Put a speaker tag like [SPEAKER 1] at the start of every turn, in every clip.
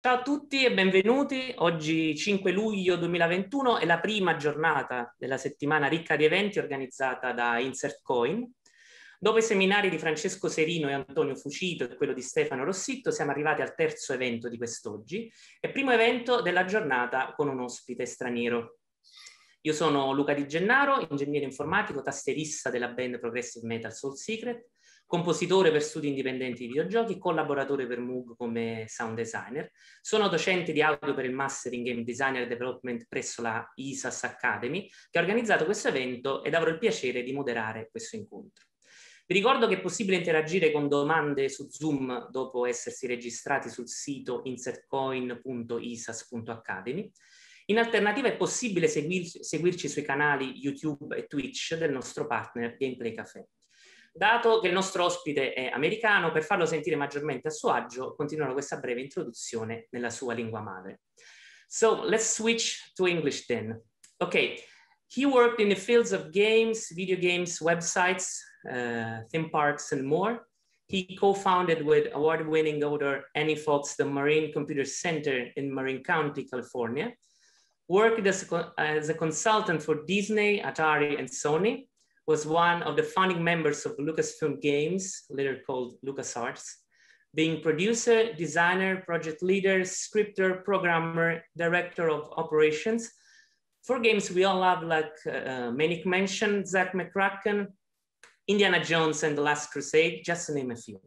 [SPEAKER 1] Ciao a tutti e benvenuti. Oggi 5 luglio 2021 è la prima giornata della settimana ricca di eventi organizzata da Insert Coin. Dopo i seminari di Francesco Serino e Antonio Fucito e quello di Stefano Rossitto, siamo arrivati al terzo evento di quest'oggi e primo evento della giornata con un ospite straniero. Io sono Luca Di Gennaro, ingegnere informatico, tastierista della band Progressive Metal Soul Secret, compositore per studi indipendenti di videogiochi, collaboratore per Moog come sound designer. Sono docente di audio per il Master in Game Design and Development presso la ISAS Academy, che ha organizzato questo evento ed avrò il piacere di moderare questo incontro. Vi ricordo che è possibile interagire con domande su Zoom dopo essersi registrati sul sito insertcoin.isas.academy. In alternativa è possibile seguirci sui canali YouTube e Twitch del nostro partner Gameplay Café. Dato che il nostro ospite è americano, per farlo sentire maggiormente a suo agio, continuerò questa breve introduzione nella sua lingua madre. So, let's switch to English then. Okay, he worked in the fields of games, video games, websites, theme parks, and more. He co-founded with award-winning author Annie Fox the Marine Computer Center in Marin County, California. Worked as a consultant for Disney, Atari, and Sony. Was one of the founding members of Lucasfilm Games, later called LucasArts. Being producer, designer, project leader, scripter, programmer, director of operations. For games we all love, like Maniac Mansion, Zak McKracken, Indiana Jones and the Last Crusade, just to name a few.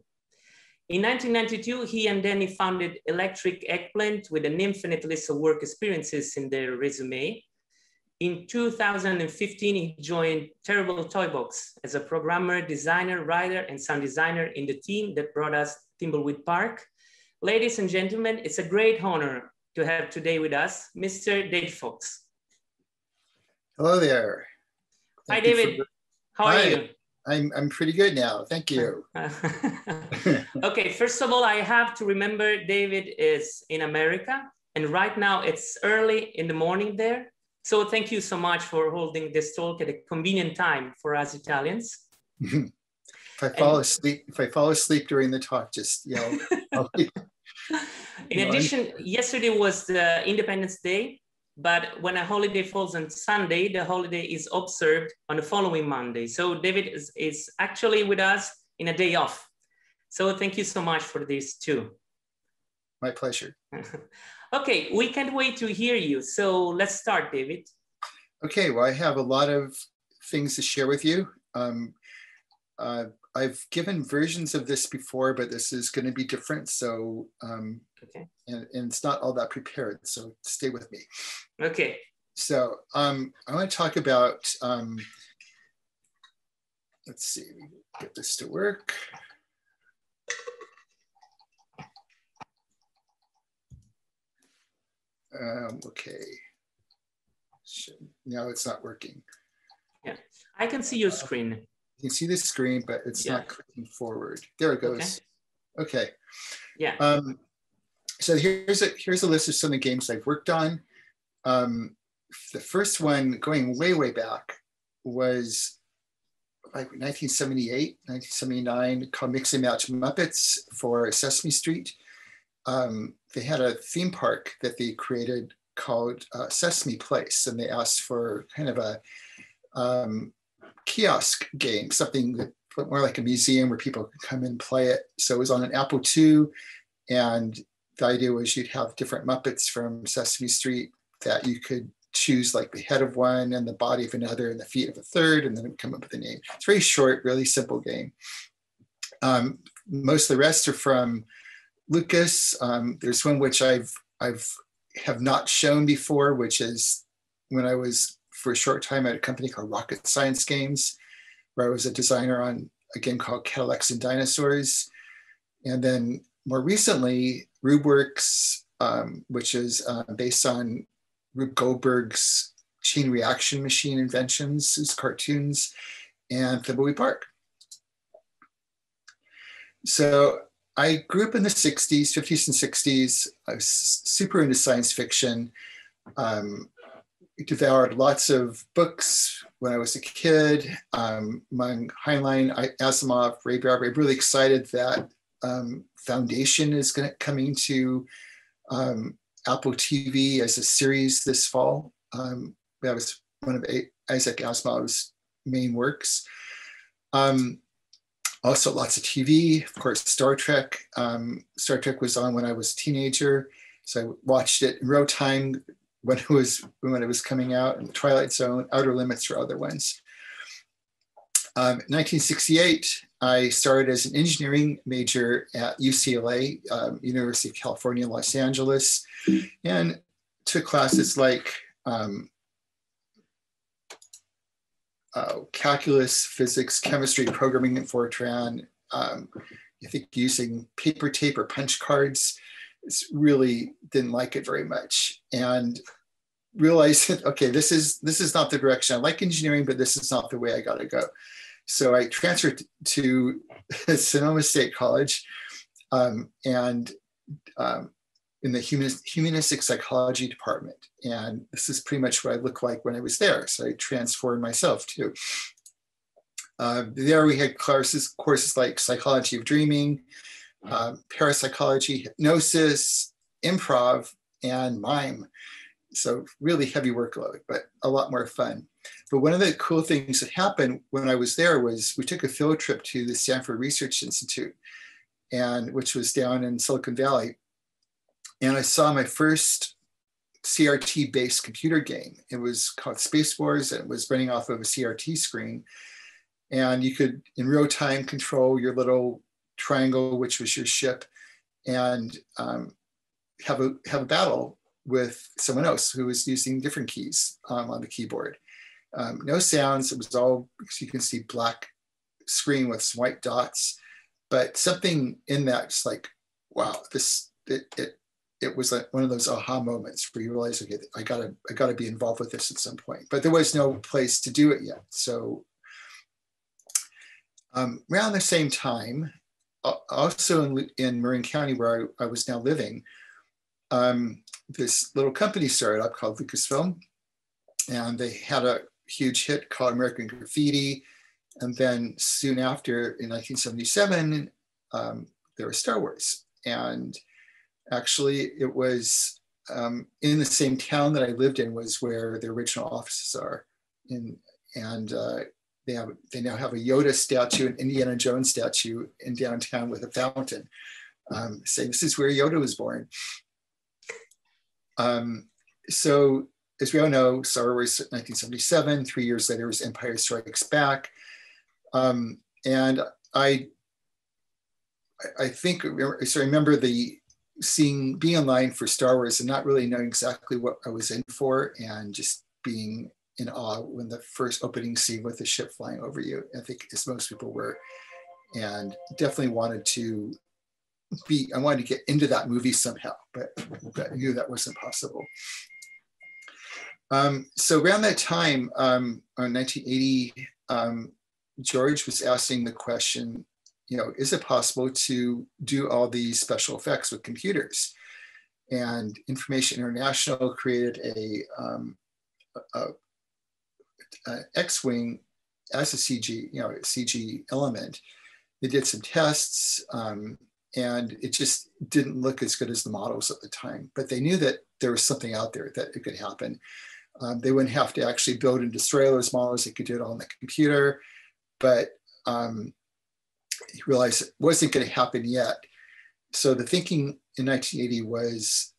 [SPEAKER 1] In 1992, he and Danny founded Electric Eggplant with an infinite list of work experiences in their resume. In 2015, he joined Terrible Toy Box as a programmer, designer, writer, and sound designer in the team that brought us Thimbleweed Park. Ladies and gentlemen, it's a great honor to have today with us, Mr. Dave Fox.
[SPEAKER 2] Hello there.
[SPEAKER 1] Hi, David. How are you?
[SPEAKER 2] I'm pretty good now. Thank you.
[SPEAKER 1] Okay, first of all, I have to remember David is in America, and right now it's early in the morning there. So thank you so much for holding this talk at a convenient time for us Italians.
[SPEAKER 2] If I fall asleep during the talk, just yell.
[SPEAKER 1] In addition, yesterday was the Independence Day, but when a holiday falls on Sunday, the holiday is observed on the following Monday. So David is actually with us in a day off. So thank you so much for this too.
[SPEAKER 2] My pleasure.
[SPEAKER 1] Okay, we can't wait to hear you. So let's start, David.
[SPEAKER 2] Okay, well, I have a lot of things to share with you. I've given versions of this before, but this is going to be different. So,
[SPEAKER 1] okay.
[SPEAKER 2] and it's not all that prepared. So stay with me.
[SPEAKER 1] Okay.
[SPEAKER 2] So I want to talk about, let's see, get this to work. Okay, so now it's not working.
[SPEAKER 1] Yeah, I can see your screen.
[SPEAKER 2] You can see the screen, but it's not clicking forward. There it goes. Okay.
[SPEAKER 1] Yeah.
[SPEAKER 2] So here's a list of some of the games I've worked on. The first one, going way back, was like 1978, 1979, called Mix and Match Muppets for Sesame Street. They had a theme park that they created called Sesame Place, and they asked for kind of a kiosk game, something that more like a museum where people could come and play it. So it was on an Apple II, and the idea was you'd have different Muppets from Sesame Street that you could choose, like the head of one and the body of another and the feet of a third, and then it would come up with a name. It's very short, really simple game. Most of the rest are from Lucas. There's one which I have not shown before, which is when I was for a short time at a company called Rocket Science Games, where I was a designer on a game called Cadillacs and Dinosaurs. And then more recently, RubeWorks, which is based on Rube Goldberg's chain reaction machine inventions, his cartoons, and Thimbleweed Park. So I grew up in the 60s, 50s and 60s. I was super into science fiction. Devoured lots of books when I was a kid. Among Heinlein, Asimov, Ray Bradbury. I'm really excited that Foundation is coming to Apple TV as a series this fall. That was one of Isaac Asimov's main works. Also lots of TV, of course, Star Trek. Star Trek was on when I was a teenager, so I watched it in real time when it was coming out, and Twilight Zone, Outer Limits were other ones. 1968, I started as an engineering major at UCLA, University of California, Los Angeles, and took classes like calculus, physics, chemistry, programming in Fortran. I think using paper tape or punch cards. Really didn't like it very much, and realized that, okay, this is not the direction. I like engineering, but this is not the way I got to go. So I transferred to Sonoma State College, and in the humanistic psychology department. And this is pretty much what I looked like when I was there. So I transformed myself too. There we had courses like psychology of dreaming, parapsychology, hypnosis, improv, and mime. So really heavy workload, but a lot more fun. But one of the cool things that happened when I was there was we took a field trip to the Stanford Research Institute, which was down in Silicon Valley. And I saw my first CRT-based computer game. It was called Space Wars, and it was running off of a CRT screen. And you could, in real time, control your little triangle, which was your ship, and have a battle with someone else who was using different keys on the keyboard. No sounds. It was all, you can see, black screen with some white dots. But something in that, just like, wow, it was like one of those aha moments where you realize, okay, I gotta be involved with this at some point. But there was no place to do it yet. So around the same time, also in Marin County, where I was now living, this little company started up called Lucasfilm, and they had a huge hit called American Graffiti. And then soon after, in 1977, there was Star Wars. And actually, it was in the same town that I lived in was where the original offices are. They now have a Yoda statue, an Indiana Jones statue in downtown with a fountain, saying this is where Yoda was born. So as we all know, Star Wars 1977, 3 years later was Empire Strikes Back. And I remember being in line for Star Wars and not really knowing exactly what I was in for, and just being in awe when the first opening scene with the ship flying over you, I think, as most people were, and definitely wanted to get into that movie somehow, but I knew that wasn't possible. So around that time, in 1980, George was asking the question, is it possible to do all these special effects with computers? And Information International created a X-Wing as a CG element. They did some tests, and it just didn't look as good as the models at the time. But they knew that there was something out there that it could happen. They wouldn't have to actually build and destroy those models. They could do it all on the computer. But he realized it wasn't going to happen yet. So the thinking in 1980 was,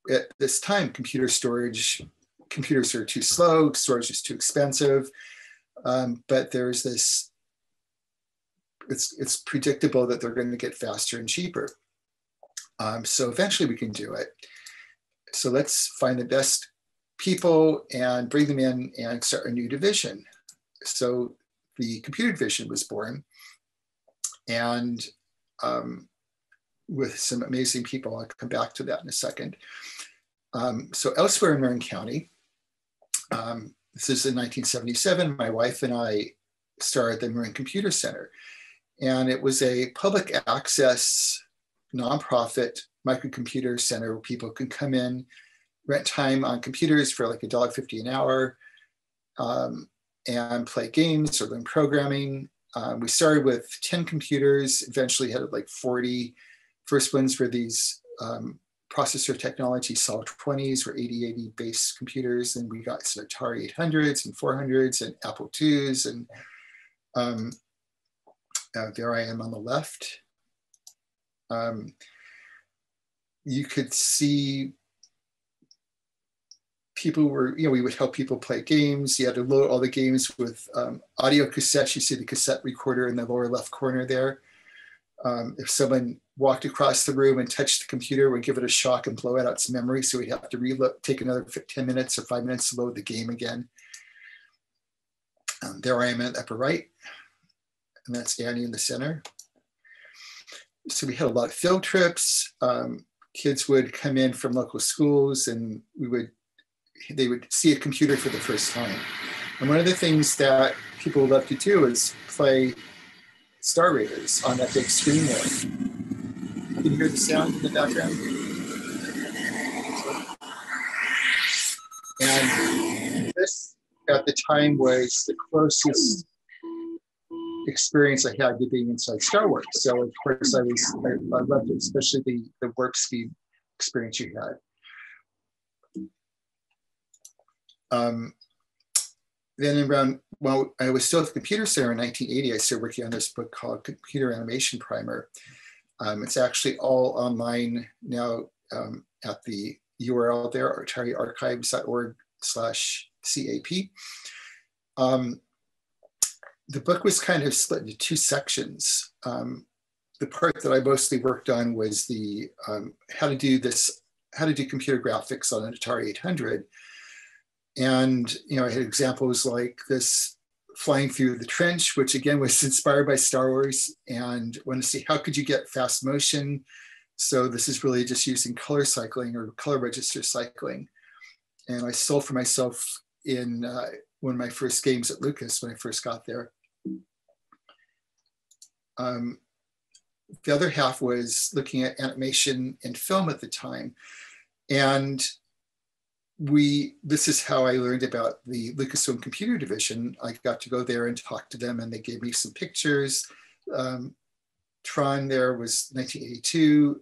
[SPEAKER 2] at this time, computers are too slow, storage is too expensive. But there's this, it's predictable that they're going to get faster and cheaper. So eventually we can do it. So let's find the best people and bring them in and start a new division. So the computer division was born, and with some amazing people. I'll come back to that in a second. So elsewhere in Marin County, this is in 1977, my wife and I started the Marin Computer Center. And it was a public access, nonprofit microcomputer center where people can come in, rent time on computers for like $1.50 an hour, and play games or learn programming. We started with 10 computers, eventually had like 40. First ones were these processor technology, solid 20s were 8080 based computers, and we got some Atari 800s and 400s and Apple IIs, and there I am on the left. You could see people were, we would help people play games. You had to load all the games with audio cassettes. You see the cassette recorder in the lower left corner there. If someone walked across the room and touched the computer, would give it a shock and blow out its memory. So we'd have to take another 10 minutes or 5 minutes to load the game again. There I am at the upper right, and that's Annie in the center. So we had a lot of field trips. Kids would come in from local schools, and they would see a computer for the first time. And one of the things that people love to do is play Star Raiders on that big screen there. Can you hear the sound in the background? And this, at the time, was the closest experience I had to being inside Star Wars. So of course I loved it, especially the warp speed experience you had. Then well, I was still at the Computer Center in 1980. I started working on this book called Computer Animation Primer. It's actually all online now at the URL there, atariarchives.org/CAP. The book was kind of split into two sections. The part that I mostly worked on was the how to do computer graphics on an Atari 800. And I had examples like this flying through the trench, which again was inspired by Star Wars, and wanted to see how could you get fast motion. So this is really just using color cycling or color register cycling. And I stole for myself in one of my first games at Lucas when I first got there. The other half was looking at animation and film at the time. And this is how I learned about the Lucasfilm Computer Division. I got to go there and talk to them, and they gave me some pictures. Tron there was 1982.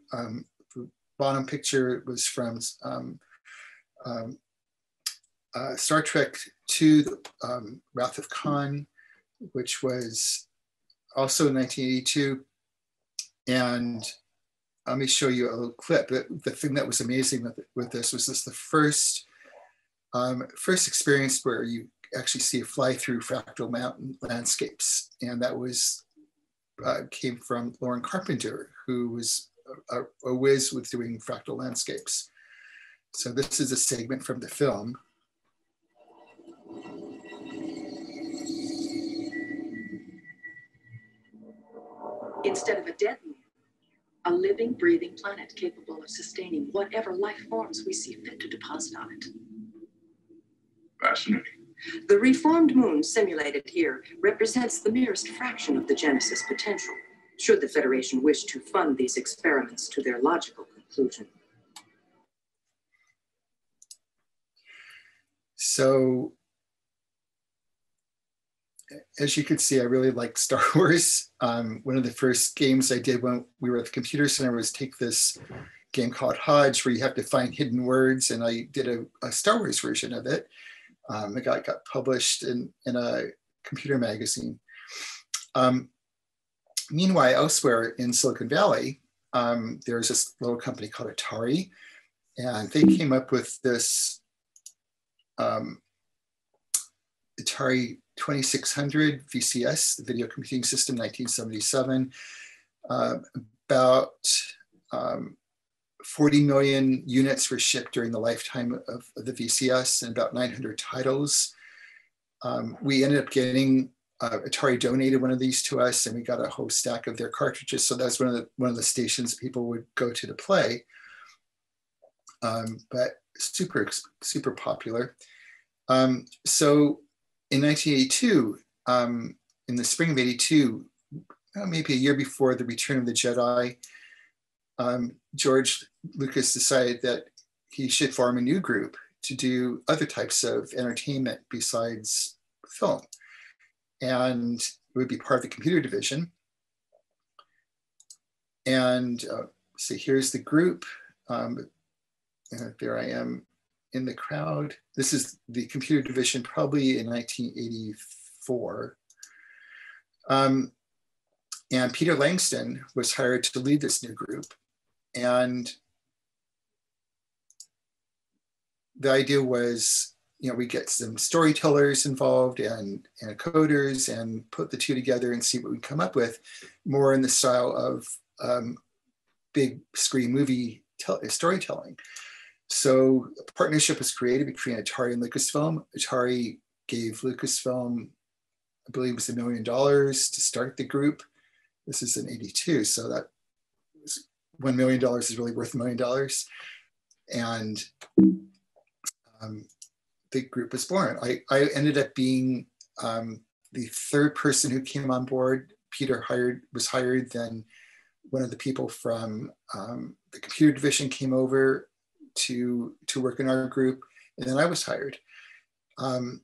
[SPEAKER 2] The bottom picture was from Star Trek II, Wrath of Khan, which was also 1982. And let me show you a little clip. The thing that was amazing with this was the first experience where you actually see a fly through fractal mountain landscapes. And that came from Lauren Carpenter, who was a whiz with doing fractal landscapes. So this is a segment from the film.
[SPEAKER 3] Instead of a dead moon, a living, breathing planet capable of sustaining whatever life forms we see fit to deposit on it.
[SPEAKER 4] Fascinating.
[SPEAKER 3] The reformed moon simulated here represents the merest fraction of the Genesis potential, should the Federation wish to fund these experiments to their logical conclusion.
[SPEAKER 2] So, as you can see, I really like Star Wars. One of the first games I did when we were at the Computer Center was take this game called Hodge, where you have to find hidden words, and I did a Star Wars version of it. It got published in a computer magazine. Meanwhile, elsewhere in Silicon Valley, there's this little company called Atari, and they came up with this Atari 2600 VCS, the Video Computing System, 1977. About 40 million units were shipped during the lifetime of the VCS, and about 900 titles. We ended up getting, Atari donated one of these to us, and we got a whole stack of their cartridges. So that's one of the stations people would go to play. But super popular. So in 1982, in the spring of 82, maybe a year before the Return of the Jedi, George Lucas decided that he should form a new group to do other types of entertainment besides film. And it would be part of the computer division. And so here's the group. There I am in the crowd. This is the computer division, probably in 1984. And Peter Langston was hired to lead this new group. And the idea was, we get some storytellers involved and coders and put the two together and see what we come up with, more in the style of big screen movie storytelling. So a partnership was created between Atari and Lucasfilm. Atari gave Lucasfilm, I believe it was $1 million to start the group. This is in '82, so that $1 million is really worth $1 million. And the group was born. I ended up being the third person who came on board. Peter was hired, then one of the people from the computer division came over to work in our group, and then I was hired. And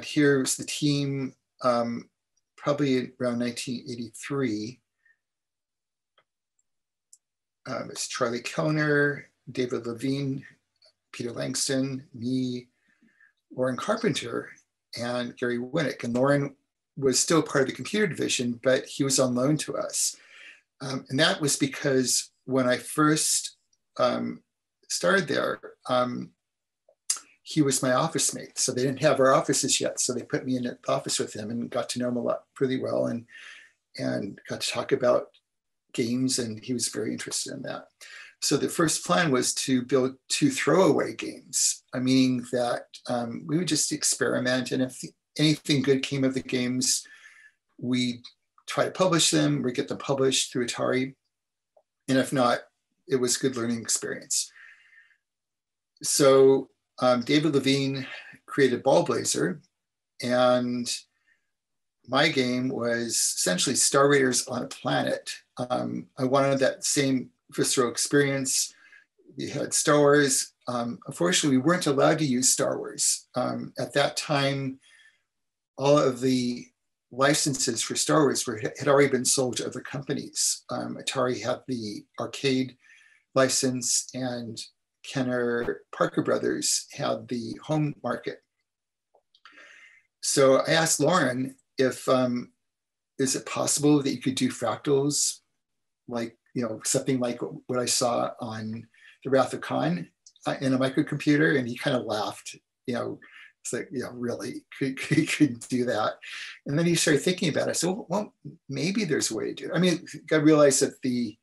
[SPEAKER 2] here's the team, probably around 1983. It's Charlie Kellner, David Levine, Peter Langston, me, Lauren Carpenter, and Gary Winnick. And Lauren was still part of the computer division, but he was on loan to us. And that was because when I first started there, he was my office mate. So they didn't have our offices yet. So they put me in the office with him and got to know him a lot pretty well, and got to talk about games, and he was very interested in that. So the first plan was to build 2 throwaway games, meaning that we would just experiment, and if anything good came of the games, we'd try to publish them or get them published through Atari. And if not, it was a good learning experience. So David Levine created Ball Blazer, and my game was essentially Star Raiders on a planet. I wanted that same visceral experience. We had Star Wars. Unfortunately, we weren't allowed to use Star Wars. At that time, all of the licenses for Star Wars had already been sold to other companies. Atari had the arcade license, and Kenner Parker Brothers had the home market. So I asked Lauren if, is it possible that you could do fractals, like, something like what I saw on The Wrath of Khan in a microcomputer? And he kind of laughed, it's like, really, could do that. And then he started thinking about it. So, well, maybe there's a way to do it. I mean, I realized that the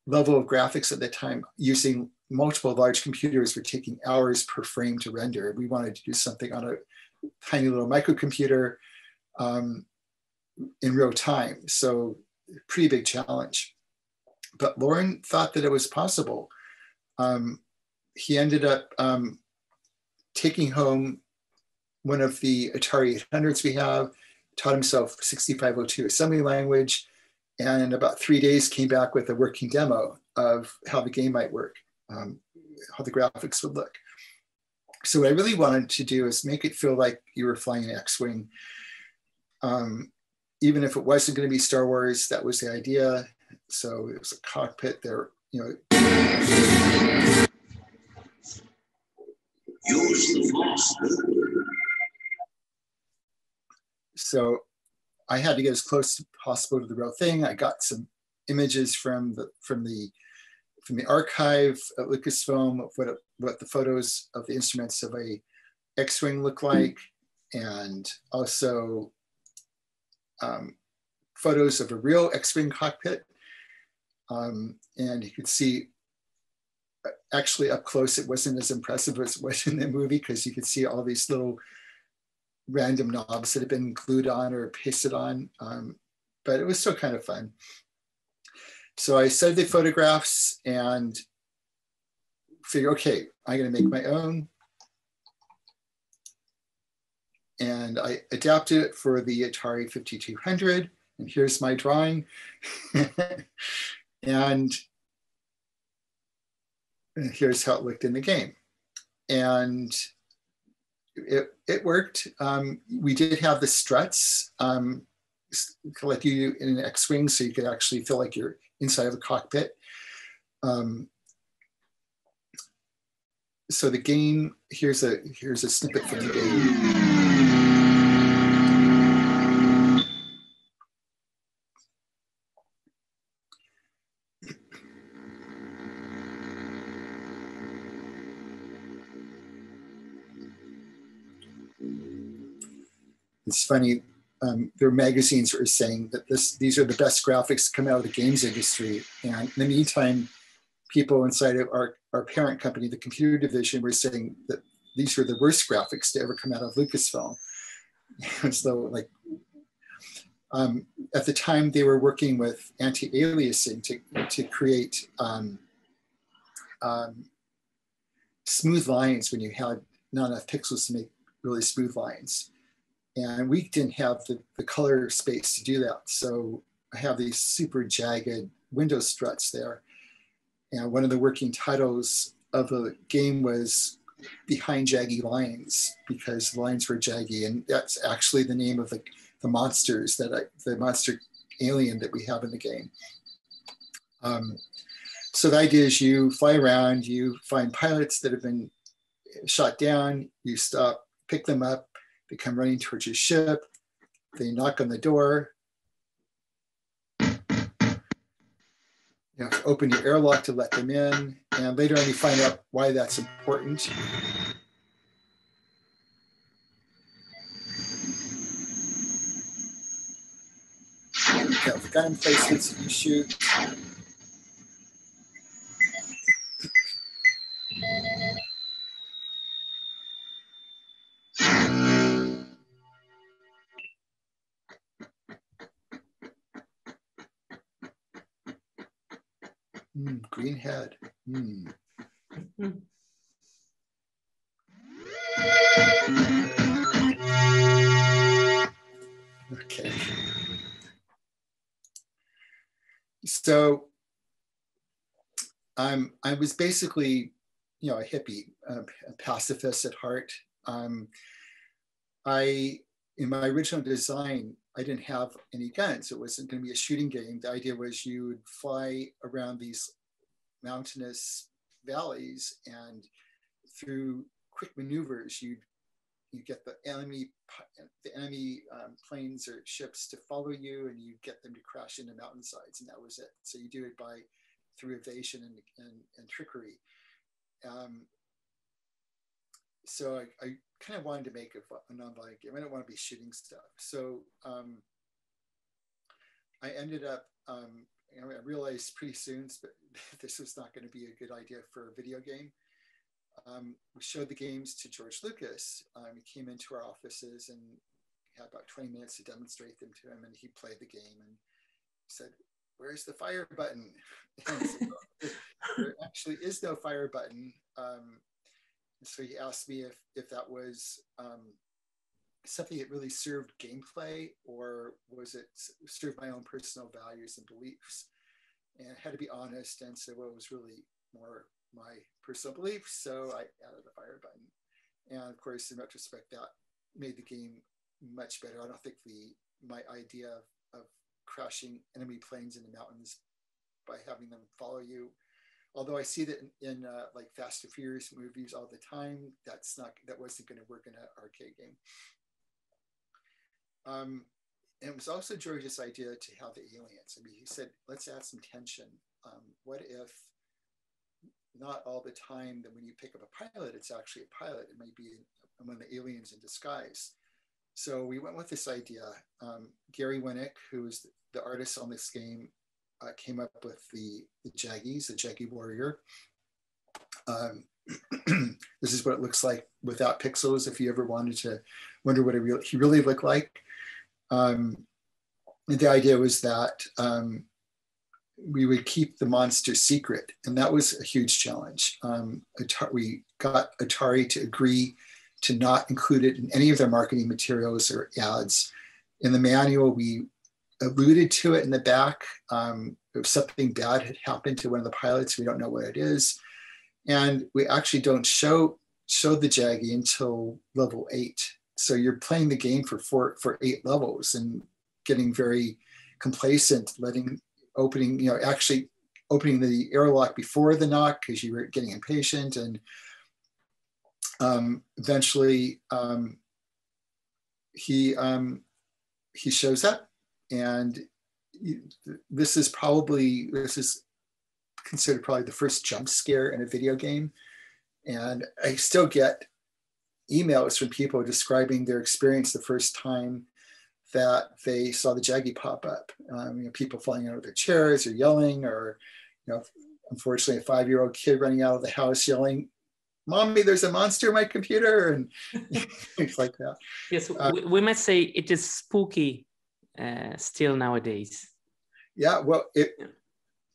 [SPEAKER 2] level of graphics at the time, using multiple large computers, were taking hours per frame to render. We wanted to do something on a tiny little microcomputer in real time. So pretty big challenge. But Lauren thought that it was possible. He ended up taking home one of the Atari 800s we have, taught himself 6502 assembly language, and in about 3 days came back with a working demo of how the game might work, how the graphics would look. So what I really wanted to do is make it feel like you were flying an X-Wing. Even if it wasn't going to be Star Wars, that was the idea. So it was a cockpit there,
[SPEAKER 5] Use the Force.
[SPEAKER 2] So I had to get as close as possible to the real thing. I got some images from the archive at Lucasfilm of what the photos of the instruments of a X-Wing look like, and also photos of a real X-Wing cockpit. And you could see, actually up close, it wasn't as impressive as it was in the movie, because you could see all these little random knobs that had been glued on or pasted on, but it was still kind of fun. So I studied the photographs and figured, okay, I'm going to make my own. And I adapted it for the Atari 5200. And here's my drawing. and here's how it looked in the game. And it worked. We did have the struts, like you do in an X-Wing, so you could actually feel like you're inside of a cockpit. so the game, here's a snippet from the game. It's funny, there are magazines that are saying that these are the best graphics come out of the games industry. And in the meantime, people inside of our parent company, the computer division, were saying that these were the worst graphics to ever come out of Lucasfilm. So like, at the time they were working with anti-aliasing to create smooth lines when you had not enough pixels to make really smooth lines. And we didn't have the color space to do that. So I have these super jagged window struts there. And one of the working titles of the game was Behind Jaggy Lines, because the lines were jaggy. And that's actually the name of the monsters the monster alien that we have in the game. So the idea is you fly around, you find pilots that have been shot down, you stop, pick them up, they come running towards your ship, they knock on the door, you have to open your airlock to let them in, and later on you find out why that's important. You have gun emplacements that you shoot. Green head. Okay. So I was basically, a hippie, a pacifist at heart. In my original design, I didn't have any guns. It wasn't going to be a shooting game. The idea was you would fly around these mountainous valleys, and through quick maneuvers, you get the enemy planes or ships to follow you, and you get them to crash into mountainsides, and that was it. So you do it through evasion and trickery. So I kind of wanted to make a non-violent game. I don't want to be shooting stuff. So I ended up, I realized pretty soon that this was not going to be a good idea for a video game. We showed the games to George Lucas. He came into our offices and had about 20 minutes to demonstrate them to him, and he played the game and said, "Where's the fire button?" And so, there actually is no fire button. So he asked me if that was something that really served gameplay, or was it served my own personal values and beliefs? And I had to be honest and say, well, it was really more my personal beliefs, so I added the fire button. And of course, in retrospect, that made the game much better. I don't think my idea of crashing enemy planes in the mountains by having them follow you, although I see that in like Fast and Furious movies all the time, that wasn't going to work in an arcade game. And it was also George's idea to have the aliens. I mean, he said, let's add some tension. What if not all the time that when you pick up a pilot, it's actually a pilot. It might be one of the aliens in disguise. So we went with this idea. Gary Winnick, who is the artist on this game, came up with the Jaggies, the Jaggy Warrior. This is what it looks like without pixels, if you ever wanted to wonder what he really looked like. And the idea was that we would keep the monster secret, and that was a huge challenge. We got Atari to agree to not include it in any of their marketing materials or ads. In the manual, we alluded to it in the back. If something bad had happened to one of the pilots, we don't know what it is. And we actually don't show the Jaggy until level 8. So you're playing the game for 8 levels and getting very complacent, opening the airlock before the knock because you were getting impatient, and Eventually, he shows up, and this is considered probably the first jump scare in a video game. And I still get emails from people describing their experience the first time that they saw the Jaggy pop up. People falling out of their chairs or yelling, or unfortunately, a 5-year-old kid running out of the house yelling, "Mommy, there's a monster in my computer," and things like that.
[SPEAKER 1] Yes, we must say it is spooky still nowadays.
[SPEAKER 2] Yeah, well,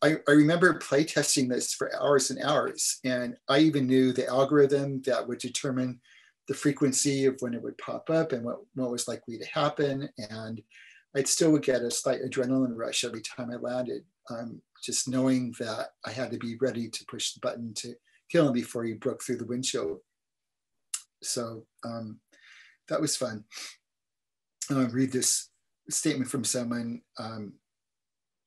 [SPEAKER 2] I remember playtesting this for hours and hours, and I even knew the algorithm that would determine the frequency of when it would pop up and what was likely to happen. And I'd still would get a slight adrenaline rush every time I landed, just knowing that I had to be ready to push the button to kill him before he broke through the windshield. So that was fun. I'll read this statement from someone.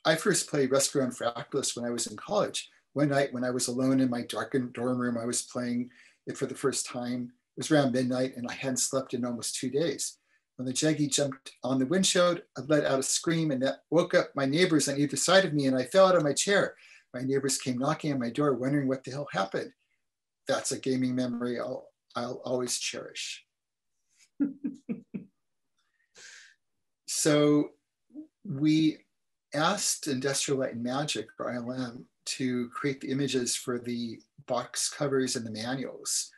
[SPEAKER 2] I first played Rescue on Fractalus when I was in college. One night when I was alone in my darkened dorm room, I was playing it for the first time. It was around midnight and I hadn't slept in almost 2 days. When the Jaggy jumped on the windshield, I let out a scream and that woke up my neighbors on either side of me, and I fell out of my chair. My neighbors came knocking on my door, wondering what the hell happened. That's a gaming memory I'll always cherish. So we asked Industrial Light and Magic, or ILM, to create the images for the box covers and the manuals.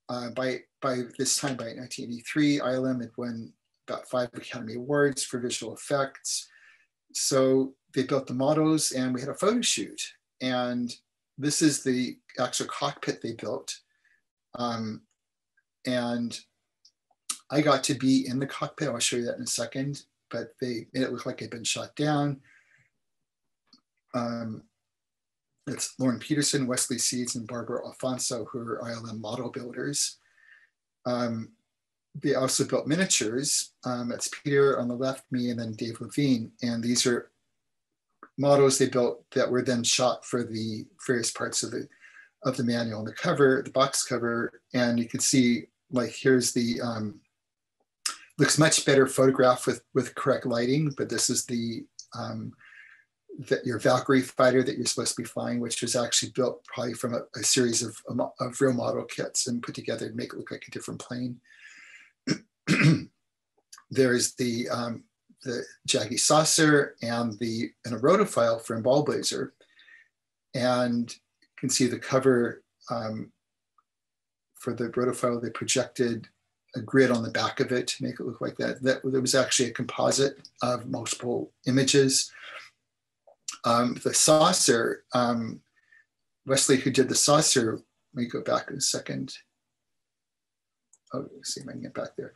[SPEAKER 2] By this time, by 1983, ILM had won about 5 Academy Awards for visual effects. So they built the models and we had a photo shoot. And this is the actual cockpit they built. And I got to be in the cockpit. I'll show you that in a second, but they made it look like it had been shot down. It's Lauren Peterson, Wesley Seeds, and Barbara Alfonso, who are ILM model builders. They also built miniatures. That's Peter on the left, me, and then Dave Levine. And these are models they built that were then shot for the various parts of the manual. And the cover, the box cover, and you can see, like, here's the, looks much better photographed with correct lighting, but this is your Valkyrie fighter that you're supposed to be flying, which was actually built probably from a series of real model kits and put together to make it look like a different plane. There's the Jaggy saucer and a rotofile from Ball Blazer. And you can see the cover for the rotofile. They projected a grid on the back of it to make it look like that. There was actually a composite of multiple images. The saucer, Wesley, who did the saucer, let me go back in a second. Oh, let's see if I can get back there.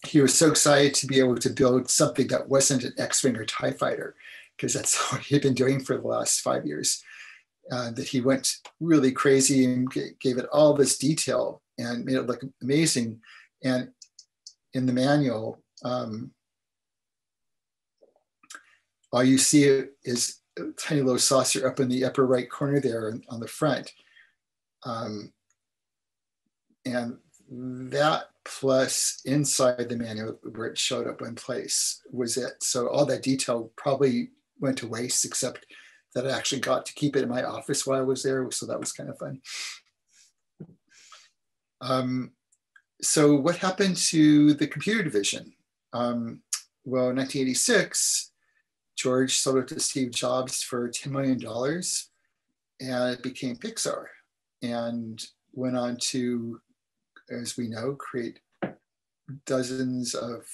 [SPEAKER 2] He was so excited to be able to build something that wasn't an X-Wing or TIE fighter, because that's what he'd been doing for the last 5 years. That he went really crazy and gave it all this detail and made it look amazing. And in the manual, all you see is a tiny little saucer up in the upper right corner there on the front. And that plus inside the manual where it showed up in place was it. So all that detail probably went to waste, except that I actually got to keep it in my office while I was there. So that was kind of fun. So what happened to the computer division? Well, in 1986, George sold it to Steve Jobs for $10 million and it became Pixar and went on to, as we know, create dozens of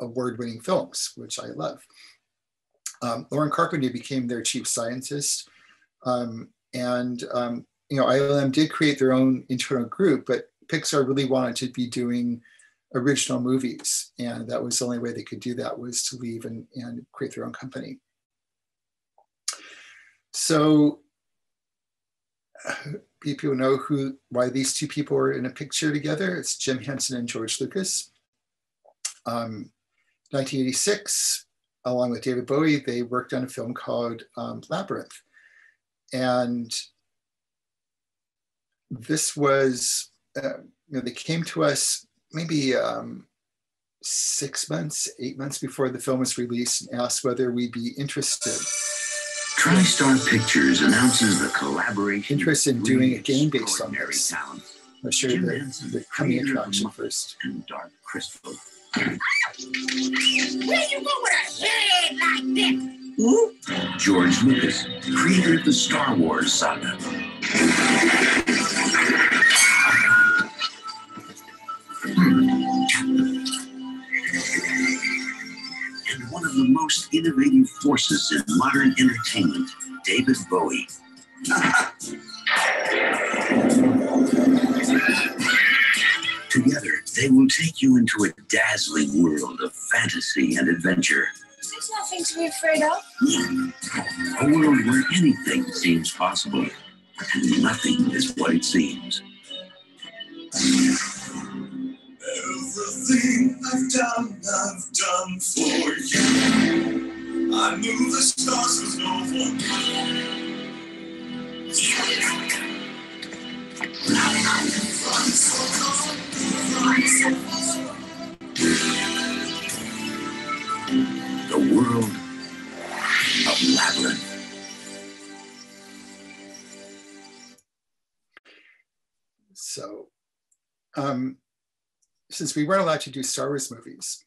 [SPEAKER 2] award-winning films, which I love. Lauren Carpenter became their chief scientist. ILM did create their own internal group, but Pixar really wanted to be doing original movies. And that was the only way they could do that, was to leave and create their own company. So people know why these two people are in a picture together. It's Jim Henson and George Lucas. 1986, along with David Bowie, they worked on a film called Labyrinth. And this was, they came to us maybe 6 months, 8 months before the film was released and asked whether we'd be interested.
[SPEAKER 5] TriStar Pictures announces the collaboration.
[SPEAKER 2] Interested in doing a game based on this.
[SPEAKER 5] Talent.
[SPEAKER 2] I'll show you the coming attraction first.
[SPEAKER 5] And Dark Crystal.
[SPEAKER 6] Where you go with a head like that?
[SPEAKER 5] George Lucas, creator of the Star Wars saga. And one of the most innovative forces in modern entertainment, David Bowie. Together, they will take you into a dazzling world of fantasy and adventure.
[SPEAKER 6] There's nothing to be afraid of.
[SPEAKER 5] A world where anything seems possible, and nothing is what it seems.
[SPEAKER 7] Everything I've done for you. I move the stars with no one.
[SPEAKER 5] The world of Labyrinth.
[SPEAKER 2] So, since we weren't allowed to do Star Wars movies,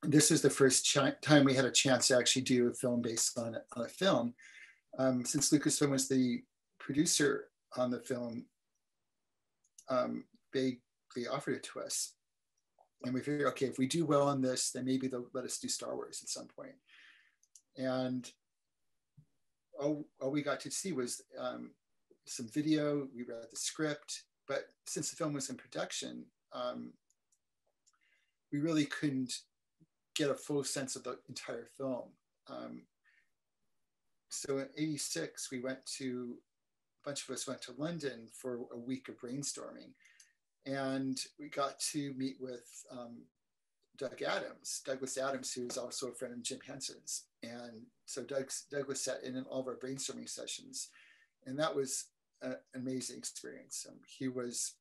[SPEAKER 2] this is the first time we had a chance to actually do a film based on a film. Since Lucasfilm was the producer on the film, they offered it to us. And we figured, okay, if we do well on this, then maybe they'll let us do Star Wars at some point. And all we got to see was some video, we read the script, but since the film was in production, we really couldn't get a full sense of the entire film. So in '86, a bunch of us went to London for a week of brainstorming. And we got to meet with Douglas Adams, who is also a friend of Jim Henson's. And so Douglas sat in all of our brainstorming sessions. And that was an amazing experience. He was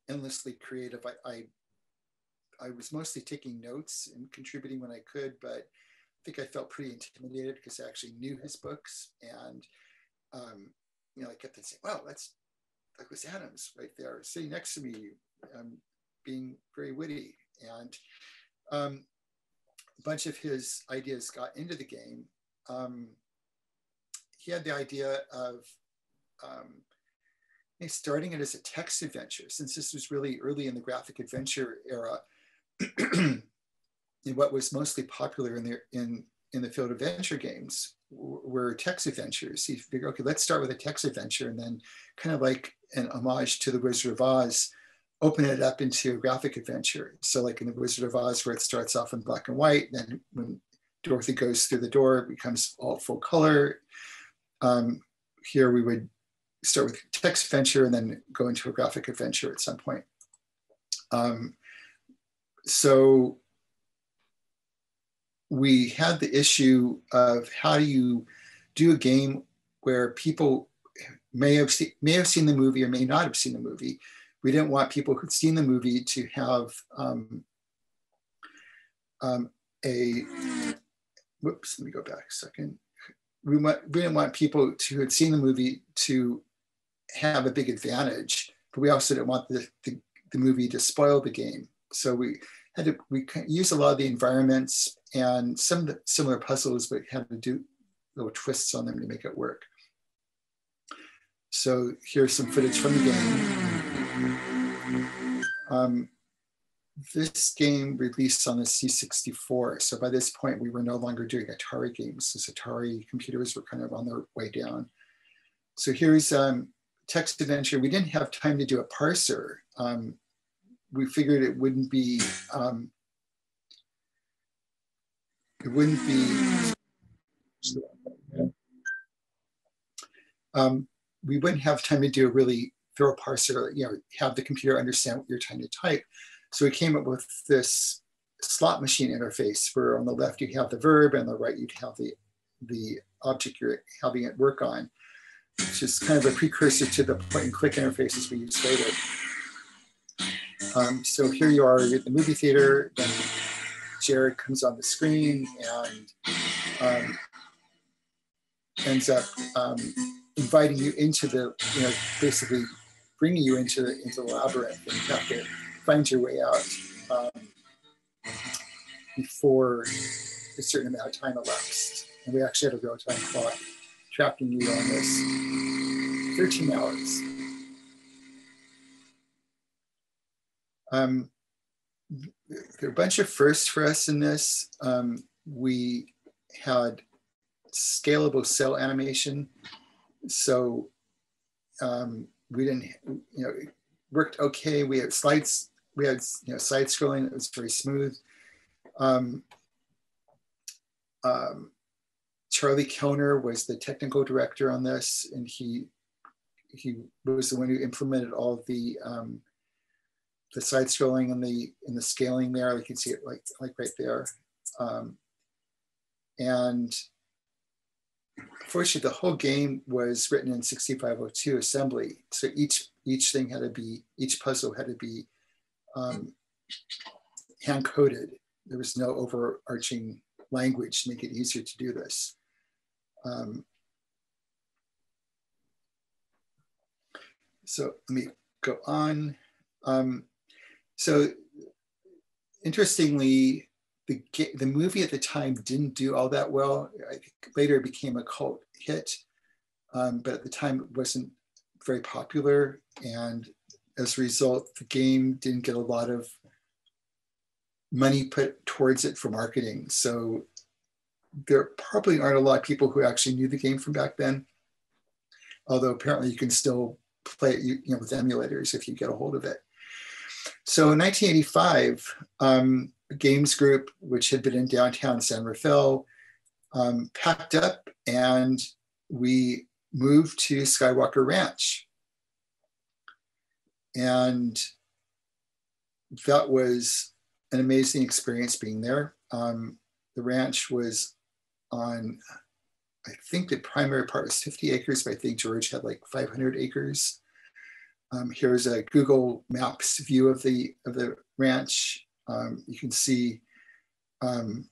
[SPEAKER 2] endlessly creative. I was mostly taking notes and contributing when I could, but I think I felt pretty intimidated because I actually knew his books. And I kept saying, wow, that's Douglas Adams right there sitting next to me, being very witty. And a bunch of his ideas got into the game. He had the idea of starting it as a text adventure, since this was really early in the graphic adventure era. And what was mostly popular in the field of adventure games were text adventures. He figured, okay, let's start with a text adventure, and then kind of like an homage to the Wizard of Oz, open it up into a graphic adventure. So like in the Wizard of Oz, where it starts off in black and white, then when Dorothy goes through the door, it becomes all full color. Here we would start with text adventure and then go into a graphic adventure at some point. So we had the issue of how do you do a game where people may have seen the movie or may not have seen the movie. We didn't want people who'd seen the movie to have whoops, let me go back a second. We didn't want people who had seen the movie to have a big advantage, but we also didn't want the movie to spoil the game. So we used a lot of the environments and some of the similar puzzles, but had to do little twists on them to make it work. So here's some footage from the game. This game released on the C64. So by this point, we were no longer doing Atari games. Those Atari computers were kind of on their way down. So here's text adventure. We didn't have time to do a parser. We figured it wouldn't be we wouldn't have time to do a really thorough parser, have the computer understand what you're trying to type. So we came up with this slot machine interface where on the left you have the verb and on the right you'd have the object you're having it work on. which is kind of a precursor to the point and click interfaces we use later. So here you are at the movie theater, then Jared comes on the screen and ends up inviting you into the, basically bringing you into the labyrinth, and you have to find your way out before a certain amount of time elapsed. And we actually had a real-time clock tracking you on this 13 hours. There are a bunch of firsts for us in this. We had scalable cell animation. So we didn't, it worked okay. We had slides, we had side scrolling that was very smooth. Charlie Kellner was the technical director on this, and he was the one who implemented all of the side scrolling and the scaling there. You can see it like right there. And fortunately, the whole game was written in 6502 assembly. So each thing had to be, each puzzle had to be hand coded. There was no overarching language to make it easier to do this. So let me go on. So interestingly, the movie at the time didn't do all that well. I think later it became a cult hit, but at the time it wasn't very popular. And as a result, the game didn't get a lot of money put towards it for marketing. So there probably aren't a lot of people who actually knew the game from back then. Although apparently you can still play it with emulators if you get a hold of it. So in 1985, a games group, which had been in downtown San Rafael, packed up and we moved to Skywalker Ranch. And that was an amazing experience being there. The ranch was on, I think the primary part was 50 acres, but I think George had like 500 acres. Here's a Google Maps view of the ranch. You can see the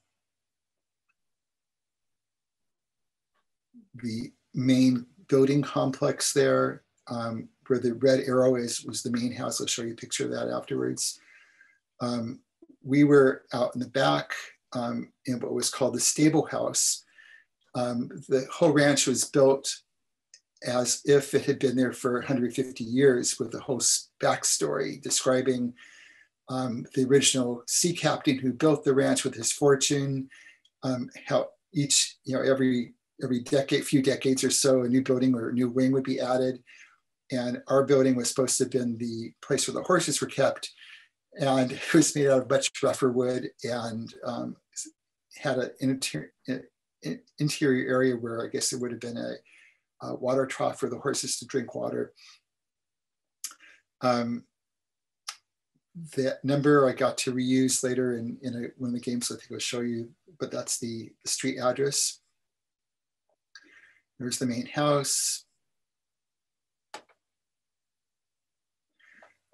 [SPEAKER 2] main building complex there, where the red arrow was the main house. I'll show you a picture of that afterwards. We were out in the back in what was called the stable house. The whole ranch was built as if it had been there for 150 years, with the whole backstory describing the original sea captain who built the ranch with his fortune, how each, every few decades or so, a new building or a new wing would be added. And our building was supposed to have been the place where the horses were kept. And it was made out of much rougher wood and had an interior area where I guess there would have been a water trough for the horses to drink water. That number I got to reuse later in one of the games I think I'll show you, but that's the street address. There's the main house.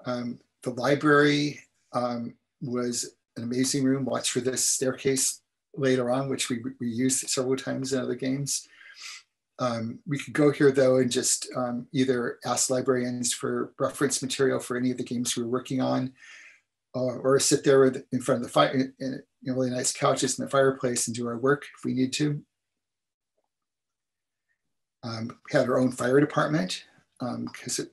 [SPEAKER 2] The library was an amazing room. Watch for this staircase later on, which we used several times in other games. We could go here though and just either ask librarians for reference material for any of the games we were working on, or sit there in front of the fire, in really nice couches in the fireplace and do our work if we need to. We had our own fire department because it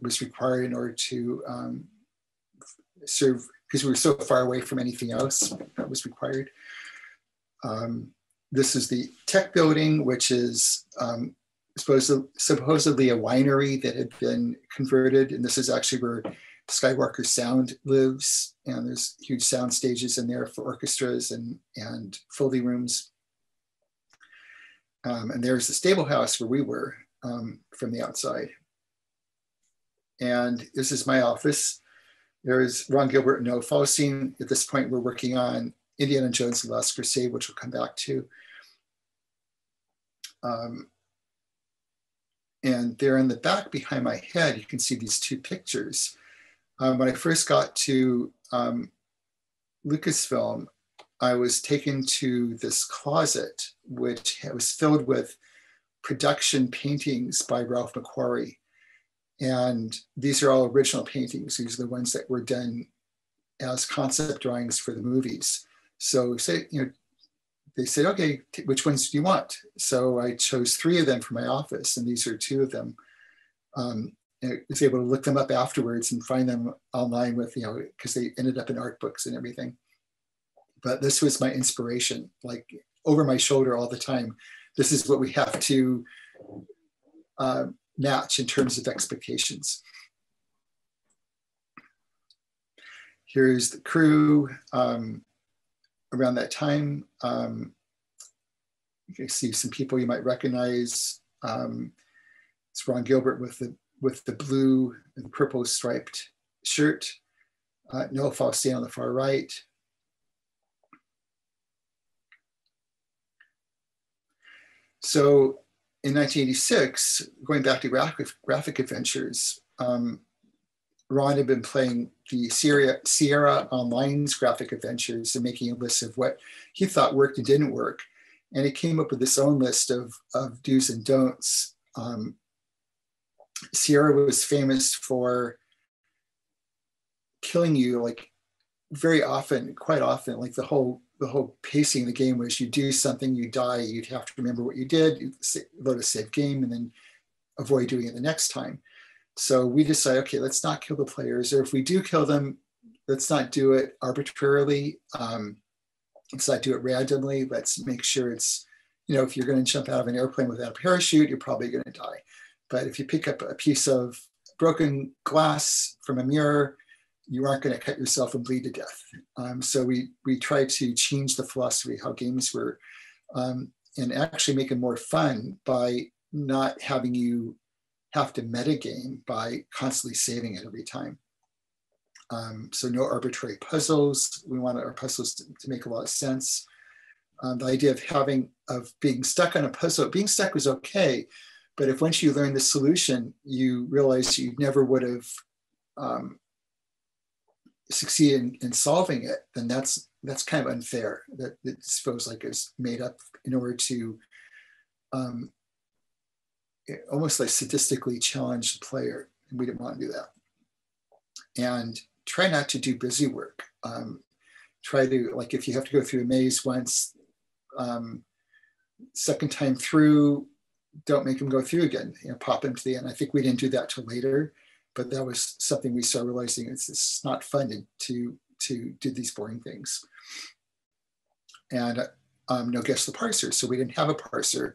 [SPEAKER 2] was required in order to serve, because we were so far away from anything else that was required. This is the tech building, which is supposedly a winery that had been converted. And this is actually where Skywalker Sound lives. And there's huge sound stages in there for orchestras and Foley rooms. And there's the stable house where we were from the outside. And this is my office. There's Ron Gilbert and Noah Faustine. At this point, we're working on Indiana Jones and the Last Crusade, which we'll come back to. And there in the back behind my head, you can see these two pictures. When I first got to Lucasfilm, I was taken to this closet, which was filled with production paintings by Ralph McQuarrie. And these are all original paintings. These are the ones that were done as concept drawings for the movies. So they said, okay, which ones do you want? So I chose 3 of them for my office, and these are 2 of them. And I was able to look them up afterwards and find them online with, because they ended up in art books and everything. But this was my inspiration, like over my shoulder all the time. This is what we have to match in terms of expectations. Here's the crew around that time. You can see some people you might recognize. It's Ron Gilbert with the blue and purple striped shirt. Noah Faustin on the far right. So in 1986, going back to graphic adventures, Ron had been playing the Sierra Online's graphic adventures and making a list of what he thought worked and didn't work. And he came up with his own list of do's and don'ts. Sierra was famous for killing you like very often, quite often. Like the whole pacing of the game was you do something, you die, you'd have to remember what you did, you load a save game, and then avoid doing it the next time. So we decided, okay, let's not kill the players, or if we do kill them, let's not do it arbitrarily. Let's not do it randomly. Let's make sure it's, if you're going to jump out of an airplane without a parachute, you're probably going to die. But if you pick up a piece of broken glass from a mirror, you aren't going to cut yourself and bleed to death. So we tried to change the philosophy of how games were, and actually make it more fun by not having you have to metagame by constantly saving it every time. So no arbitrary puzzles. We wanted our puzzles to make a lot of sense. The idea of being stuck on a puzzle, being stuck was okay, but if once you learn the solution, you realize you never would have succeeded in solving it, then that's kind of unfair. That it feels like it's made up in order to almost like sadistically challenge the player. And we didn't want to do that. And try not to do busy work. Try to, like, if you have to go through a maze once, second time through, don't make them go through again, pop them to the end. I think we didn't do that till later, but that was something we started realizing it's not fun to do these boring things. And no guess the parser. So we didn't have a parser.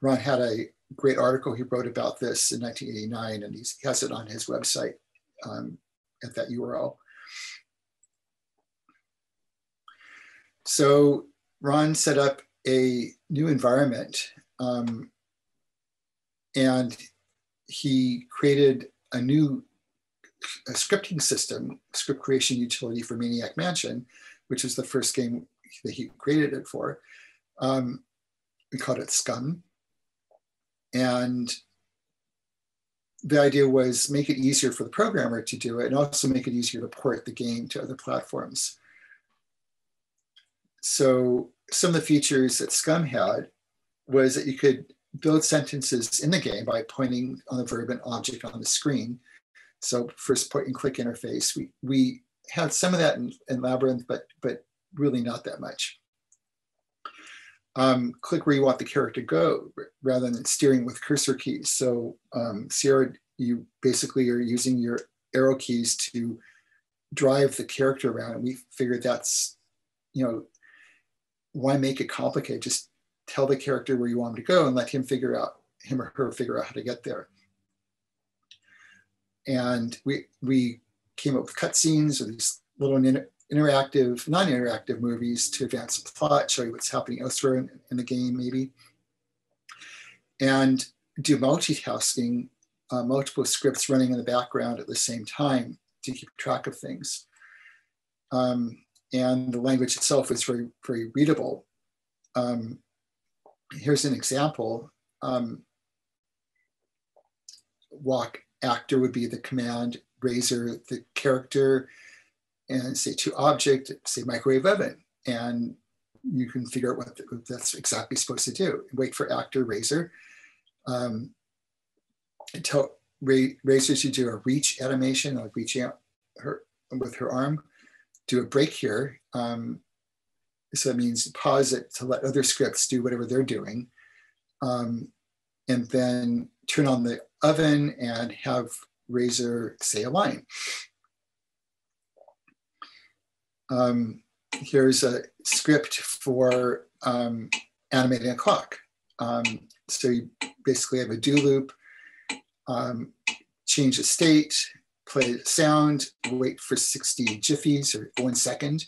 [SPEAKER 2] Ron had a great article he wrote about this in 1989, and he has it on his website at that URL. So Ron set up a new environment, and he created a new scripting system, script creation utility for Maniac Mansion, which is the first game that he created it for. We called it Scum. And the idea was make it easier for the programmer to do it and also make it easier to port the game to other platforms. So some of the features that Scum had was that you could build sentences in the game by pointing on the verb and object on the screen. So first point and click interface. We had some of that in Labyrinth, but really not that much. Click where you want the character to go rather than steering with cursor keys. So Sierra, you basically are using your arrow keys to drive the character around. And we figured that's, why make it complicated? Just tell the character where you want him to go and let him or her figure out how to get there. And we came up with cutscenes or these little interactive, non-interactive movies to advance the plot, show you what's happening elsewhere in the game maybe. And do multitasking, multiple scripts running in the background at the same time to keep track of things. And the language itself is very, very readable. Here's an example. Walk actor would be the command, razor the character, and say to object, say microwave oven. And you can figure out what that's exactly supposed to do. Wait for actor, razor. Until razor should do a reach animation, like reaching out her with her arm. Do a break here. So that means pause it to let other scripts do whatever they're doing. And then turn on the oven and have razor say a line. Here's a script for animating a clock. So you basically have a do loop, change the state, play the sound, wait for 60 jiffies or 1 second,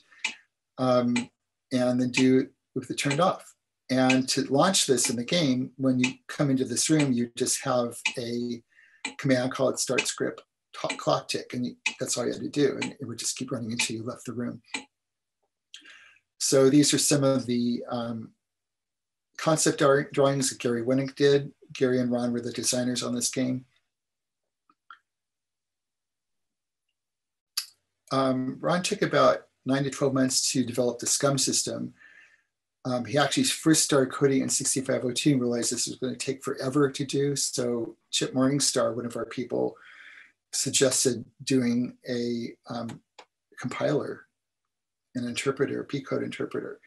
[SPEAKER 2] and then do it with it turned off. And to launch this in the game, when you come into this room, you just have a command called start script clock tick, and that's all you had to do. And it would just keep running until you left the room. So these are some of the concept art drawings that Gary Winnick did. Gary and Ron were the designers on this game. Ron took about 9 to 12 months to develop the SCUM system. He actually first started coding in 6502 and realized this was going to take forever to do. So Chip Morningstar, one of our people, suggested doing a compiler, an interpreter, P-code interpreter.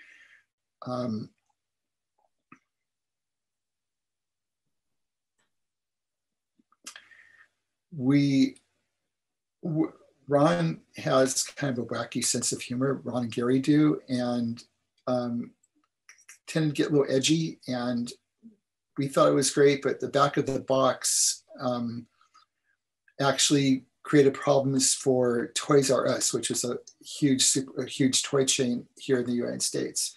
[SPEAKER 2] Ron has kind of a wacky sense of humor, Ron and Gary do, and tended to get a little edgy, and we thought it was great, but the back of the box actually created problems for Toys R Us, which is a huge toy chain here in the United States.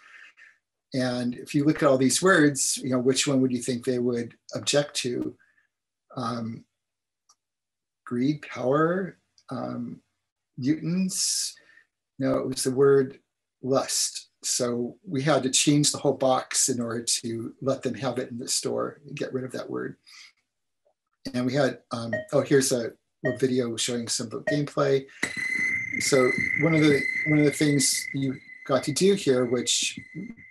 [SPEAKER 2] And if you look at all these words, you know, which one would you think they would object to? Greed, power, mutants. No, it was the word lust. So we had to change the whole box in order to let them have it in the store and get rid of that word. And we had, oh, here's a little video showing some of the gameplay. So one of the things you got to do here, which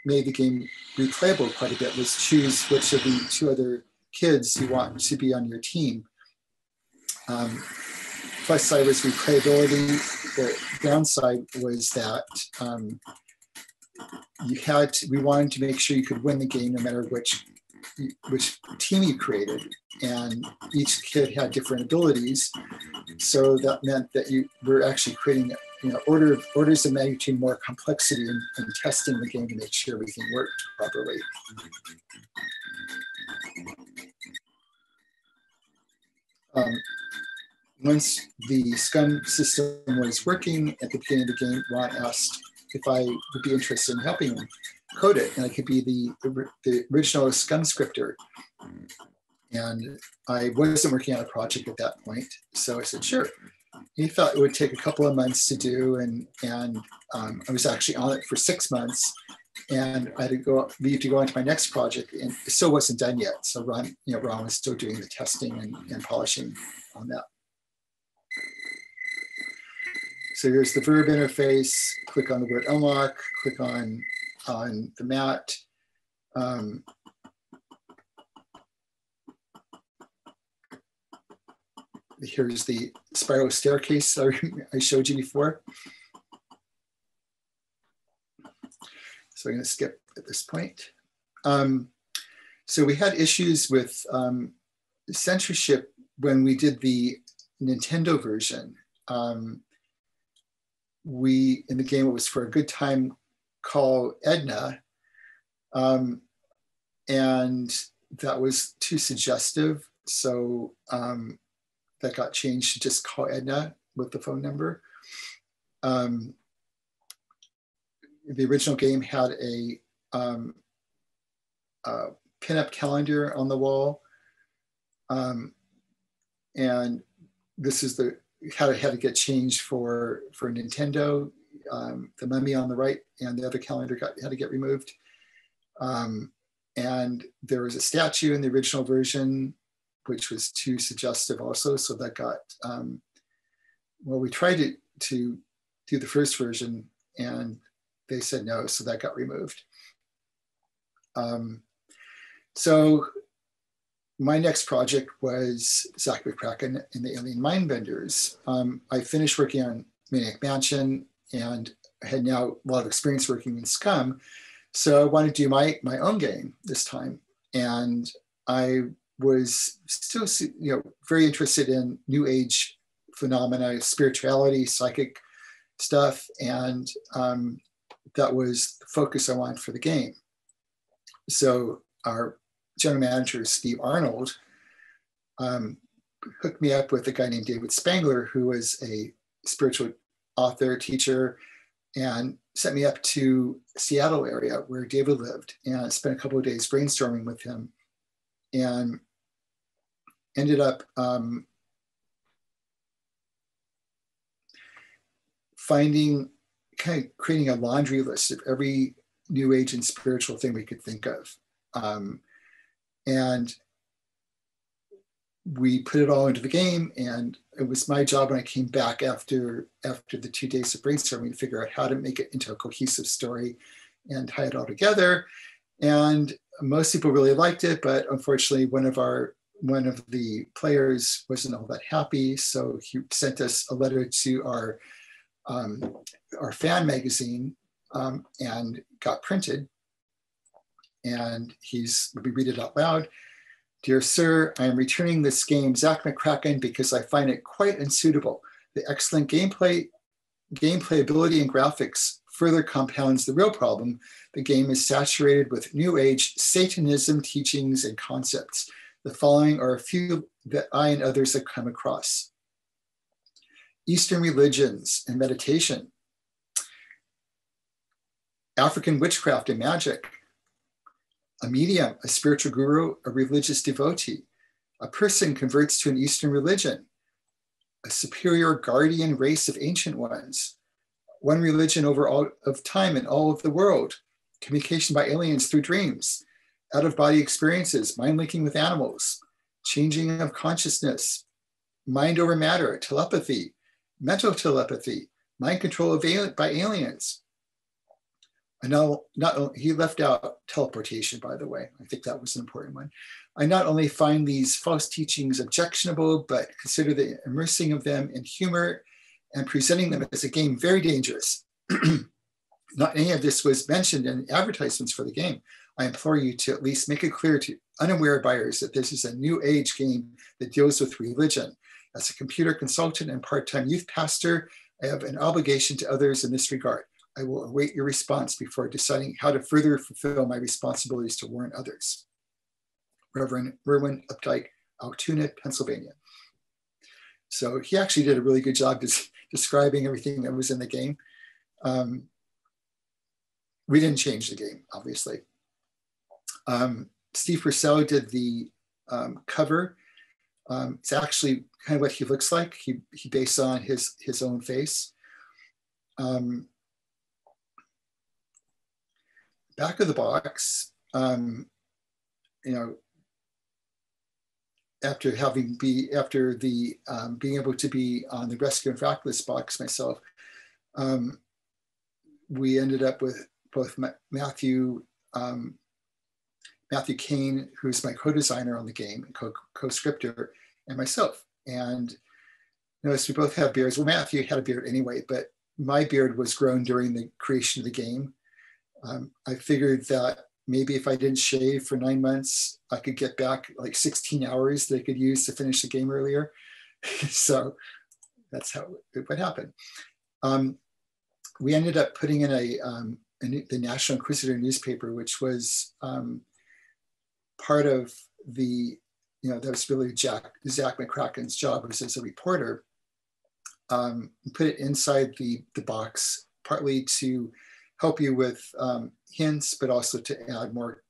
[SPEAKER 2] made the game replayable quite a bit, was choose which of the 2 other kids you want to be on your team. Plus side was replayability. The downside was that we wanted to make sure you could win the game no matter which team you created, and each kid had different abilities. So that meant that you were actually creating, you know, orders of magnitude more complexity in testing the game to make sure everything worked properly. Once the SCUM system was working at the beginning of the game, Ron asked if I would be interested in helping him code it, and I could be the original SCUM scripter. And I wasn't working on a project at that point, so I said, sure. He thought it would take a couple of months to do, and I was actually on it for 6 months, and I had to leave to go into my next project, and it still wasn't done yet. So Ron was still doing the testing and polishing on that. So here's the verb interface. Click on the word unlock, click on the mat. Here's the spiral staircase I showed you before. So I'm going to skip at this point. So we had issues with censorship when we did the Nintendo version. In the game, it was for a good time call Edna, and that was too suggestive. So that got changed to just call Edna with the phone number. The original game had a pinup calendar on the wall, and this is how it had to get changed for Nintendo. The mummy on the right and the other calendar had to get removed. And there was a statue in the original version, which was too suggestive also. So that got, well, we tried to do the first version and they said no, so that got removed. So my next project was Zak McKracken and the Alien Mindbenders. I finished working on Maniac Mansion and had now a lot of experience working in Scum. So I wanted to do my own game this time. And I was still, very interested in new age phenomena, spirituality, psychic stuff. And that was the focus I wanted for the game. So our general manager, Steve Arnold, hooked me up with a guy named David Spangler, who was a spiritual author, teacher, and sent me up to Seattle area where David lived, and I spent a couple of days brainstorming with him and ended up creating a laundry list of every new age and spiritual thing we could think of. And we put it all into the game, and it was my job when I came back after the 2 days of brainstorming to figure out how to make it into a cohesive story and tie it all together. And most people really liked it, but unfortunately one of the players wasn't all that happy. So he sent us a letter to our fan magazine and got printed. And we read it out loud. Dear sir, I am returning this game, Zak McKracken, because I find it quite unsuitable. The excellent gameplay ability and graphics further compounds the real problem. The game is saturated with new age Satanism teachings and concepts. The following are a few that I and others have come across. Eastern religions and meditation, African witchcraft and magic, a medium, a spiritual guru, a religious devotee. A person converts to an Eastern religion, a superior guardian race of ancient ones, one religion over all of time and all of the world, communication by aliens through dreams, out-of-body experiences, mind linking with animals, changing of consciousness, mind over matter, telepathy, mental telepathy, mind control by aliens. I know he left out teleportation, by the way. I think that was an important one. I not only find these false teachings objectionable, but consider the immersing of them in humor and presenting them as a game very dangerous. Not any of this was mentioned in advertisements for the game. I implore you to at least make it clear to unaware buyers that this is a new age game that deals with religion. As a computer consultant and part-time youth pastor, I have an obligation to others in this regard. I will await your response before deciding how to further fulfill my responsibilities to warn others. Reverend Merwin Updike, Altoona, Pennsylvania. So he actually did a really good job describing everything that was in the game. We didn't change the game, obviously. Steve Purcell did the cover. It's actually kind of what he looks like. He based on his own face. Back of the box, after being able to be on the Rescue and Frackless box myself, we ended up with both Matthew Kane, who's my co-designer on the game and co-scripter, and myself. And notice we both have beards. Well, Matthew had a beard anyway, but my beard was grown during the creation of the game. I figured that maybe if I didn't shave for 9 months, I could get back like 16 hours that I could use to finish the game earlier. So that's what happened. We ended up putting in the National Inquisitor newspaper, which was part of the, that was really Zak McKracken's job, was as a reporter. Put it inside the box, partly to help you with hints, but also to add more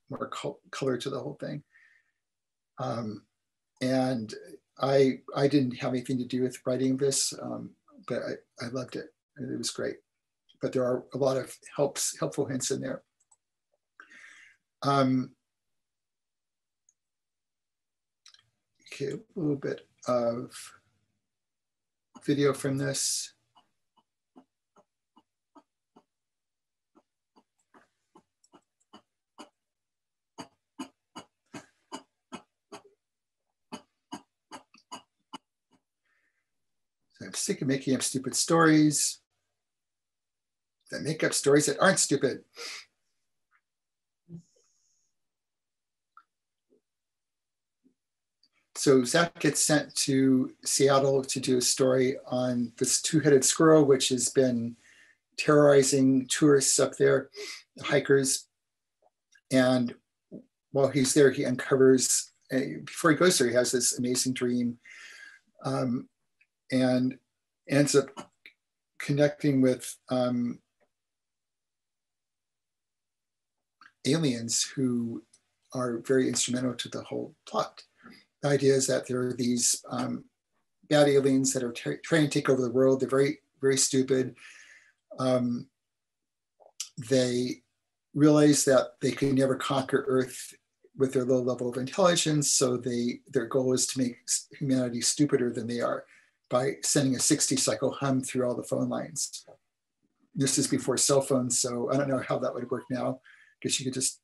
[SPEAKER 2] color to the whole thing. And I didn't have anything to do with writing this, but I loved it. It was great. But there are a lot of helpful hints in there. Okay, a little bit of video from this. So I'm sick of making up stupid stories that make up stories that aren't stupid. So Zach gets sent to Seattle to do a story on this two-headed squirrel, which has been terrorizing tourists up there, hikers. And while he's there, he uncovers, before he goes there, he has this amazing dream and ends up connecting with aliens who are very instrumental to the whole plot. The idea is that there are these bad aliens that are trying to take over the world. They're very, very stupid. They realize that they can never conquer Earth with their low level of intelligence. So their goal is to make humanity stupider than they are by sending a 60-cycle hum through all the phone lines. This is before cell phones, so I don't know how that would work now. I guess you could just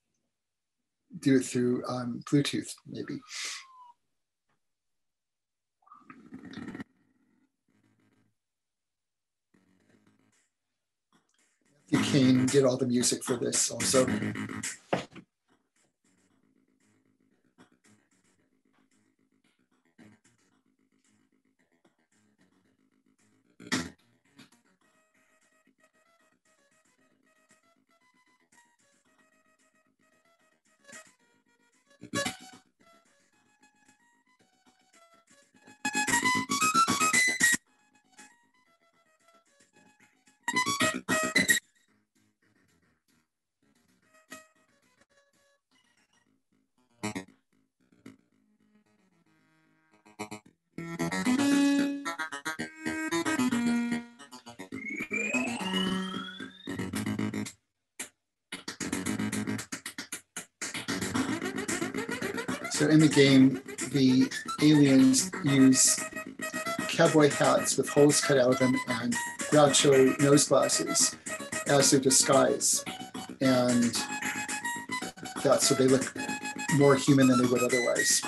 [SPEAKER 2] do it through Bluetooth, maybe. Kane did all the music for this also. So in the game, the aliens use cowboy hats with holes cut out of them and Groucho nose glasses as their disguise. And that's so they look more human than they would otherwise.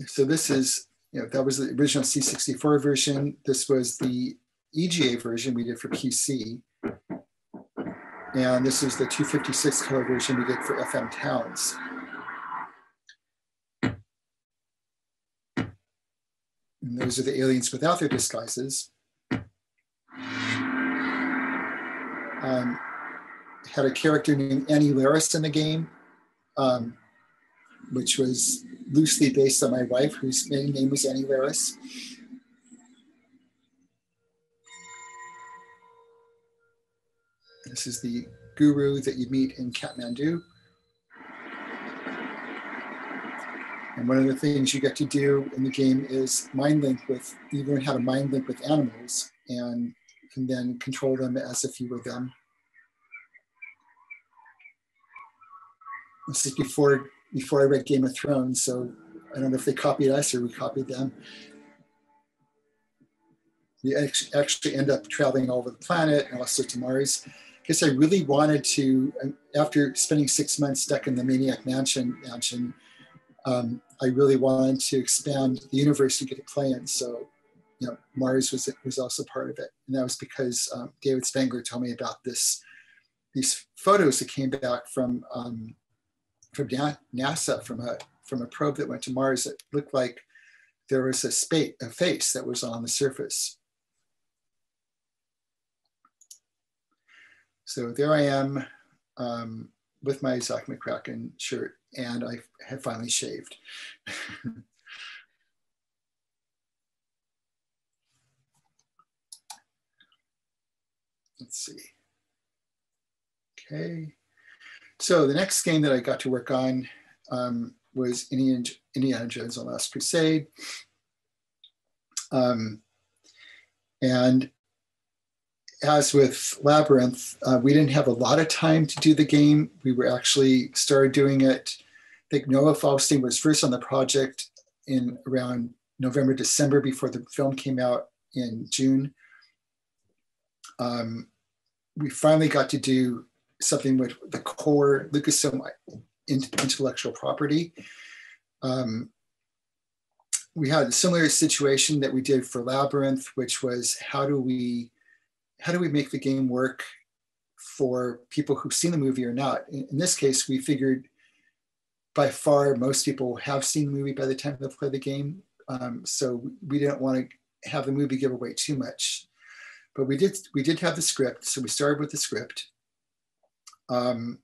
[SPEAKER 2] So this is, that was the original C64 version. This was the EGA version we did for PC. And this is the 256 color version we did for FM Towns. And those are the aliens without their disguises. Had a character named Annie Laris in the game, which was loosely based on my wife, whose maiden name was Annie Laris. This is the guru that you meet in Kathmandu. And one of the things you get to do in the game is you learn how to mind link with animals and can then control them as if you were them. This is before I read Game of Thrones, so I don't know if they copied us or we copied them. We actually end up traveling all over the planet and also to Mars. Because I really wanted to, after spending 6 months stuck in the Maniac Mansion, I really wanted to expand the universe we get to play in. So, Mars was also part of it. And that was because David Spangler told me about these photos that came back from NASA from a probe that went to Mars that looked like there was a face that was on the surface. So there I am with my Zak McKracken shirt, and I have finally shaved. Let's see. Okay. So the next game that I got to work on was Indiana Jones and the Last Crusade. And as with Labyrinth, we didn't have a lot of time to do the game. We were actually started doing it. I think Noah Faustin was first on the project in around November, December, before the film came out in June. We finally got to do something with the core Lucasfilm intellectual property. We had a similar situation that we did for Labyrinth, which was how do we make the game work for people who've seen the movie or not? In this case, we figured by far most people have seen the movie by the time they play the game. So we didn't want to have the movie give away too much. But we did have the script, so we started with the script. And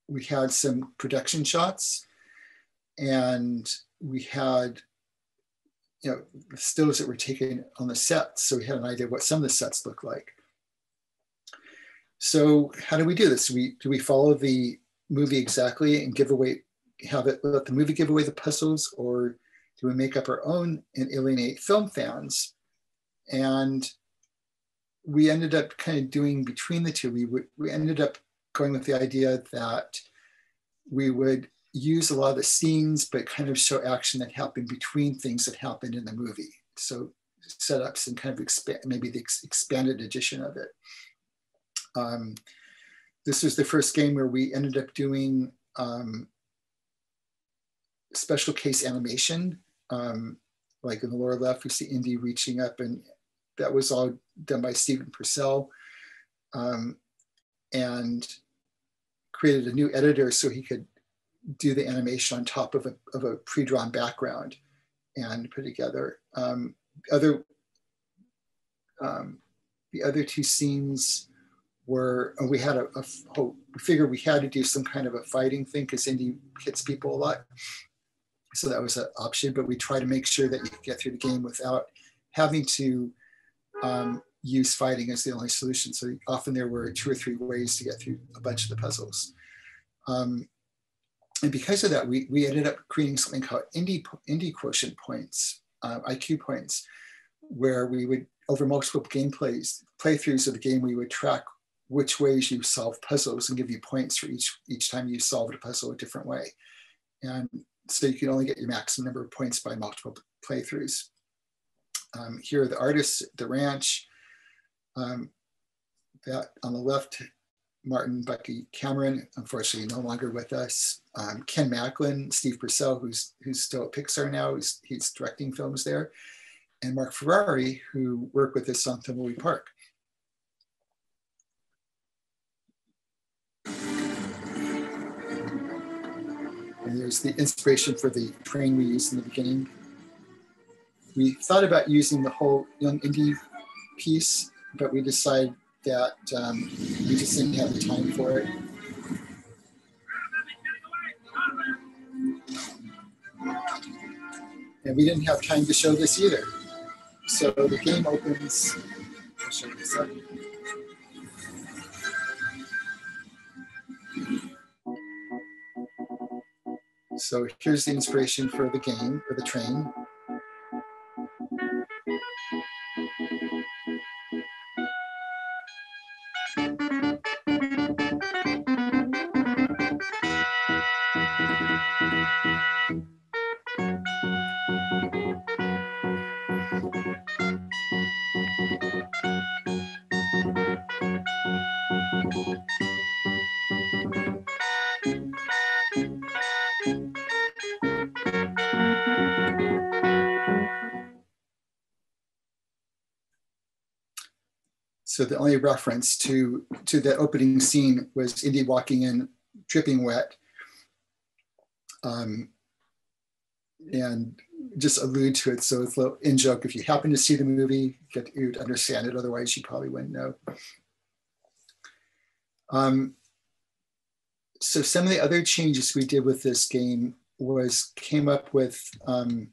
[SPEAKER 2] we had some production shots, and we had, the stills that were taken on the sets, so we had an idea of what some of the sets look like. So how do we do this? Do we follow the movie exactly and let the movie give away the puzzles, or do we make up our own and alienate film fans? And we ended up kind of doing between the two. We ended up going with the idea that we would use a lot of the scenes, but kind of show action that happened between things that happened in the movie. So setups and kind of maybe the expanded edition of it. This was the first game where we ended up doing special case animation. Like in the lower left, we see Indy reaching up, and that was all done by Stephen Purcell, and created a new editor so he could do the animation on top of a pre-drawn background and put together. The other two scenes were, we had we figured we had to do some kind of a fighting thing because Indy hits people a lot. So that was an option, but we try to make sure that you could get through the game without having to use fighting as the only solution. So often there were 2 or 3 ways to get through a bunch of the puzzles. And because of that, we ended up creating something called Indy quotient points, IQ points, where we would, over multiple playthroughs of the game, we would track which ways you solve puzzles and give you points for each time you solved a puzzle a different way. And so you can only get your maximum number of points by multiple playthroughs. Here are the artists at the ranch. That on the left, Martin Bucky Cameron, unfortunately no longer with us. Ken Macklin, Steve Purcell, who's still at Pixar now, he's directing films there. And Mark Ferrari, who worked with us on Thimbleweed Park. And there's the inspiration for the train we used in the beginning. We thought about using the whole Young Indy piece, but we decided that we just didn't have the time for it. And we didn't have time to show this either. So the game opens, I'll show you this up. So here's the inspiration for the game, or the train. So the only reference to the opening scene was Indy walking in, dripping wet, and just allude to it. So it's a little in joke. If you happen to see the movie, you'd understand it. Otherwise, you probably wouldn't know. So some of the other changes we did with this game came up with, we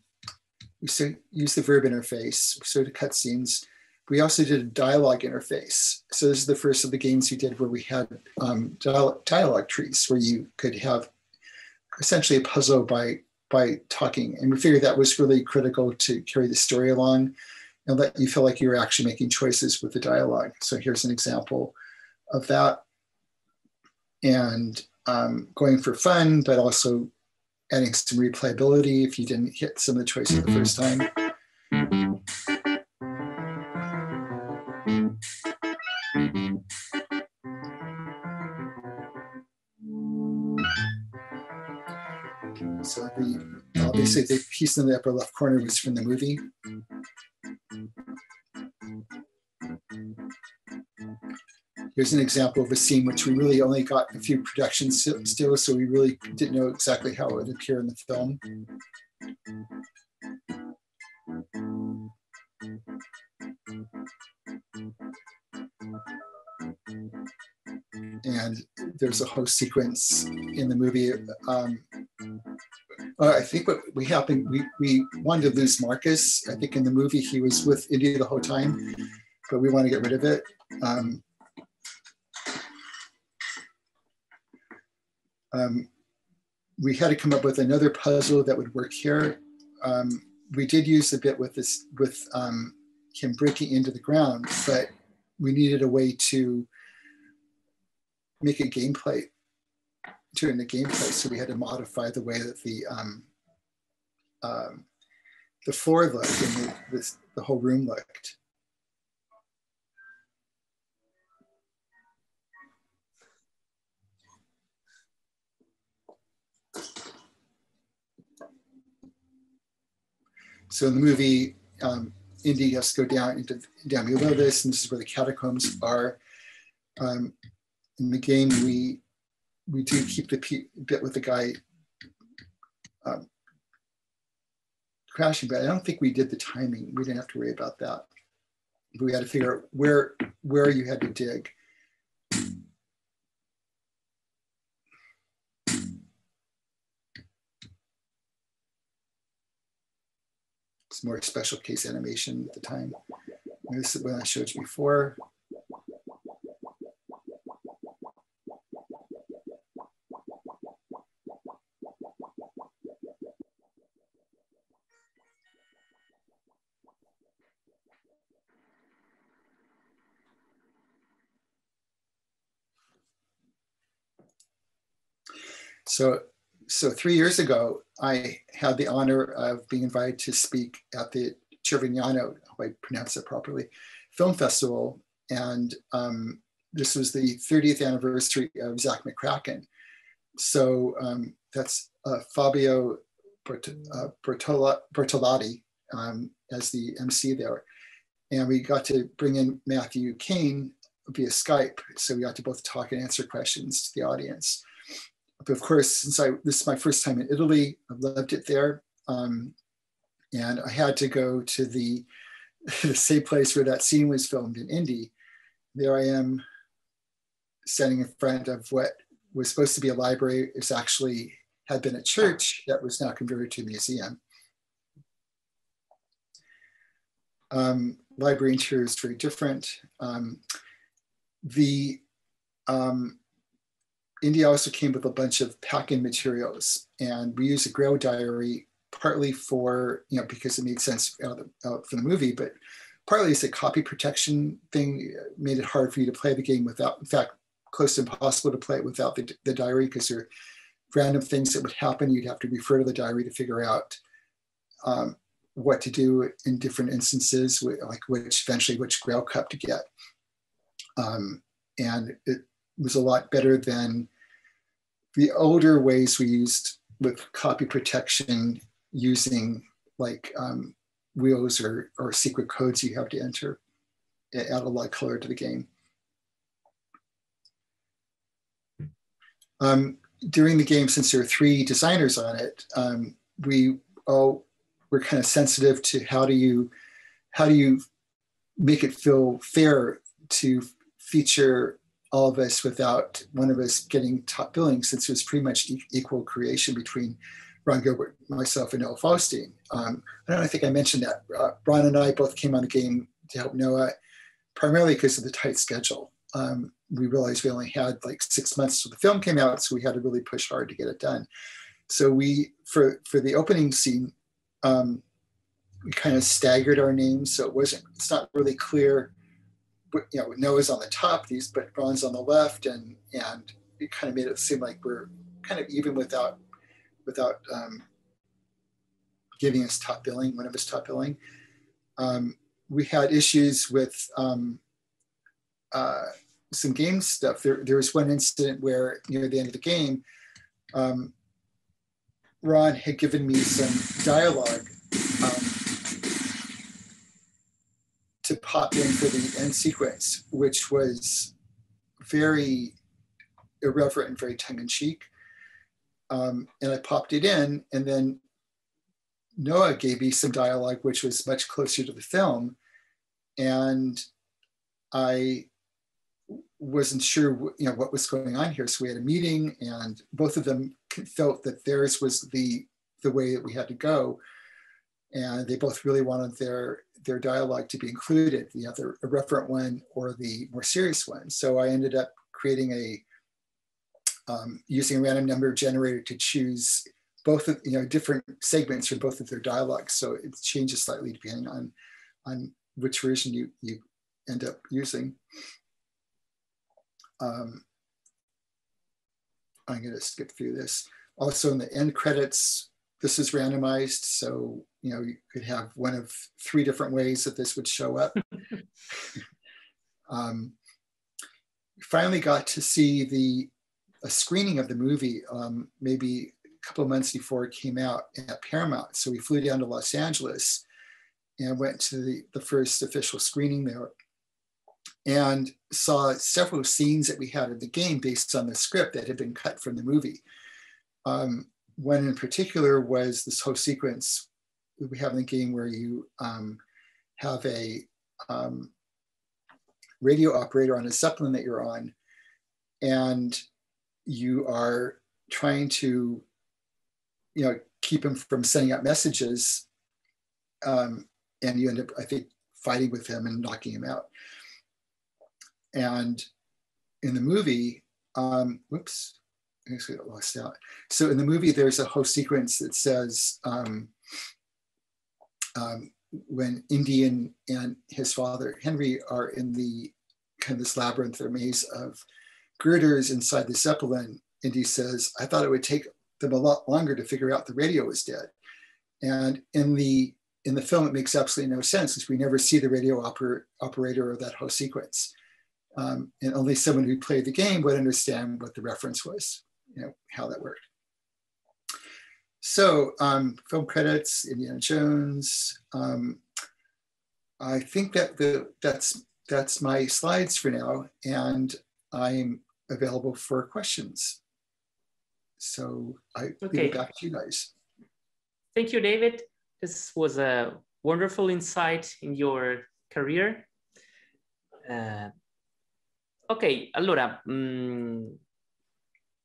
[SPEAKER 2] used the verb interface, so to cutscenes. We also did a dialogue interface. So this is the first of the games we did where we had dialogue trees where you could have essentially a puzzle by talking. And we figured that was really critical to carry the story along and let you feel like you were actually making choices with the dialogue. So here's an example of that. And going for fun, but also adding some replayability if you didn't hit some of the choices the first time. So obviously the piece in the upper left corner was from the movie. Here's an example of a scene which we really only got a few production stills, so we really didn't know exactly how it would appear in the film. And there's a whole sequence in the movie. I think what we happened, we wanted to lose Marcus. I think in the movie he was with India the whole time, but we want to get rid of it. We had to come up with another puzzle that would work here. We did use a bit with this, with him breaking into the ground, but we needed a way to make a gameplay, turn the gameplay. So we had to modify the way that the floor looked and the whole room looked. So in the movie, Indy has to go down below this, and this is where the catacombs are. In the game, we do keep the bit with the guy crashing, but I don't think we did the timing. We didn't have to worry about that. But we had to figure out where you had to dig. It's more special case animation at the time. And this is what I showed you before. So 3 years ago, I had the honor of being invited to speak at the Cervignano, if I pronounce it properly, film festival. And this was the 30th anniversary of Zak McKracken. So that's Fabio Bertolotti as the MC there. And we got to bring in Matthew Kane via Skype. So we got to both talk and answer questions to the audience. But of course, since this is my first time in Italy, I've loved it there. And I had to go to the same place where that scene was filmed in Indy. There I am standing in front of what was supposed to be a library. It's actually had been a church that was now converted to a museum. Library interior is very different. India also came with a bunch of pack-in materials, and we used a Grail diary partly for, because it made sense for the movie, but partly as a copy protection thing. It made it hard for you to play the game without, in fact, close to impossible to play it without the diary, because there are random things that would happen. You'd have to refer to the diary to figure out what to do in different instances, like which Grail cup to get. And it was a lot better than the older ways we used with copy protection, using like wheels or secret codes you have to enter. It add a lot of color to the game. During the game, since there are 3 designers on it, we all were kind of sensitive to how do you make it feel fair to feature all of us without one of us getting top billing, since it was pretty much equal creation between Ron Gilbert, myself, and Noah Faustine. I think I mentioned that. Ron and I both came on the game to help Noah, primarily because of the tight schedule. We realized we only had like 6 months till the film came out, so we had to really push hard to get it done. So we, for the opening scene, we kind of staggered our names, so it's not really clear. You know, Noah's on the top, but Ron's on the left, and it kind of made it seem like we're kind of even without giving us top billing, one of us top billing. We had issues with some game stuff. There was one incident where near the end of the game, Ron had given me some dialogue to pop in for the end sequence, which was very irreverent and very tongue-in-cheek. And I popped it in, and then Noah gave me some dialogue which was much closer to the film, and I wasn't sure what was going on here. So we had a meeting, and both of them felt that theirs was the way that we had to go, and they both really wanted their dialogue to be included, the other irreverent one or the more serious one. So I ended up creating using a random number generator to choose both of different segments for both of their dialogues. So it changes slightly depending on which version you end up using. I'm going to skip through this. Also in the end credits, this is randomized, so you could have one of 3 different ways that this would show up. Finally got to see a screening of the movie maybe a couple of months before it came out at Paramount. So we flew down to Los Angeles and went to the first official screening there, and saw several scenes that we had in the game based on the script that had been cut from the movie. One in particular was this whole sequence that we have in the game where you have a radio operator on a Zeppelin that you're on, and you are trying to keep him from sending out messages, and you end up, I think, fighting with him and knocking him out. And in the movie, whoops, I guess I got lost out. So in the movie, there's a whole sequence that says when Indy and his father, Henry, are in the kind of this labyrinth or maze of girders inside the Zeppelin, Indy says, "I thought it would take them a lot longer to figure out the radio was dead." And in the film, it makes absolutely no sense because we never see the radio operator of that whole sequence. And only someone who played the game would understand what the reference was, how that worked. So film credits, Indiana Jones. I think that's my slides for now, and I'm available for questions. So I leave it back to you guys.
[SPEAKER 1] Thank you, David. This was a wonderful insight in your career. Ok, allora,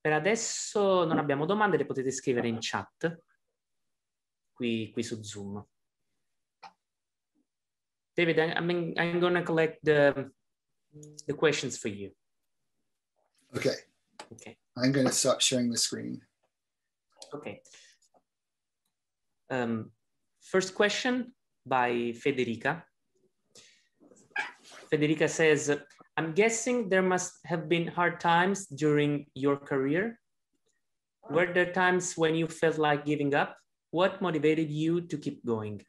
[SPEAKER 1] per adesso non abbiamo domande, le potete scrivere in chat, qui su Zoom. David, I'm going to collect the questions for you.
[SPEAKER 2] Okay. I'm going to stop sharing the screen.
[SPEAKER 1] Okay. First question by Federica. Federica says, I'm guessing there must have been hard times during your career. Were there times when you felt like giving up? What motivated you to keep going?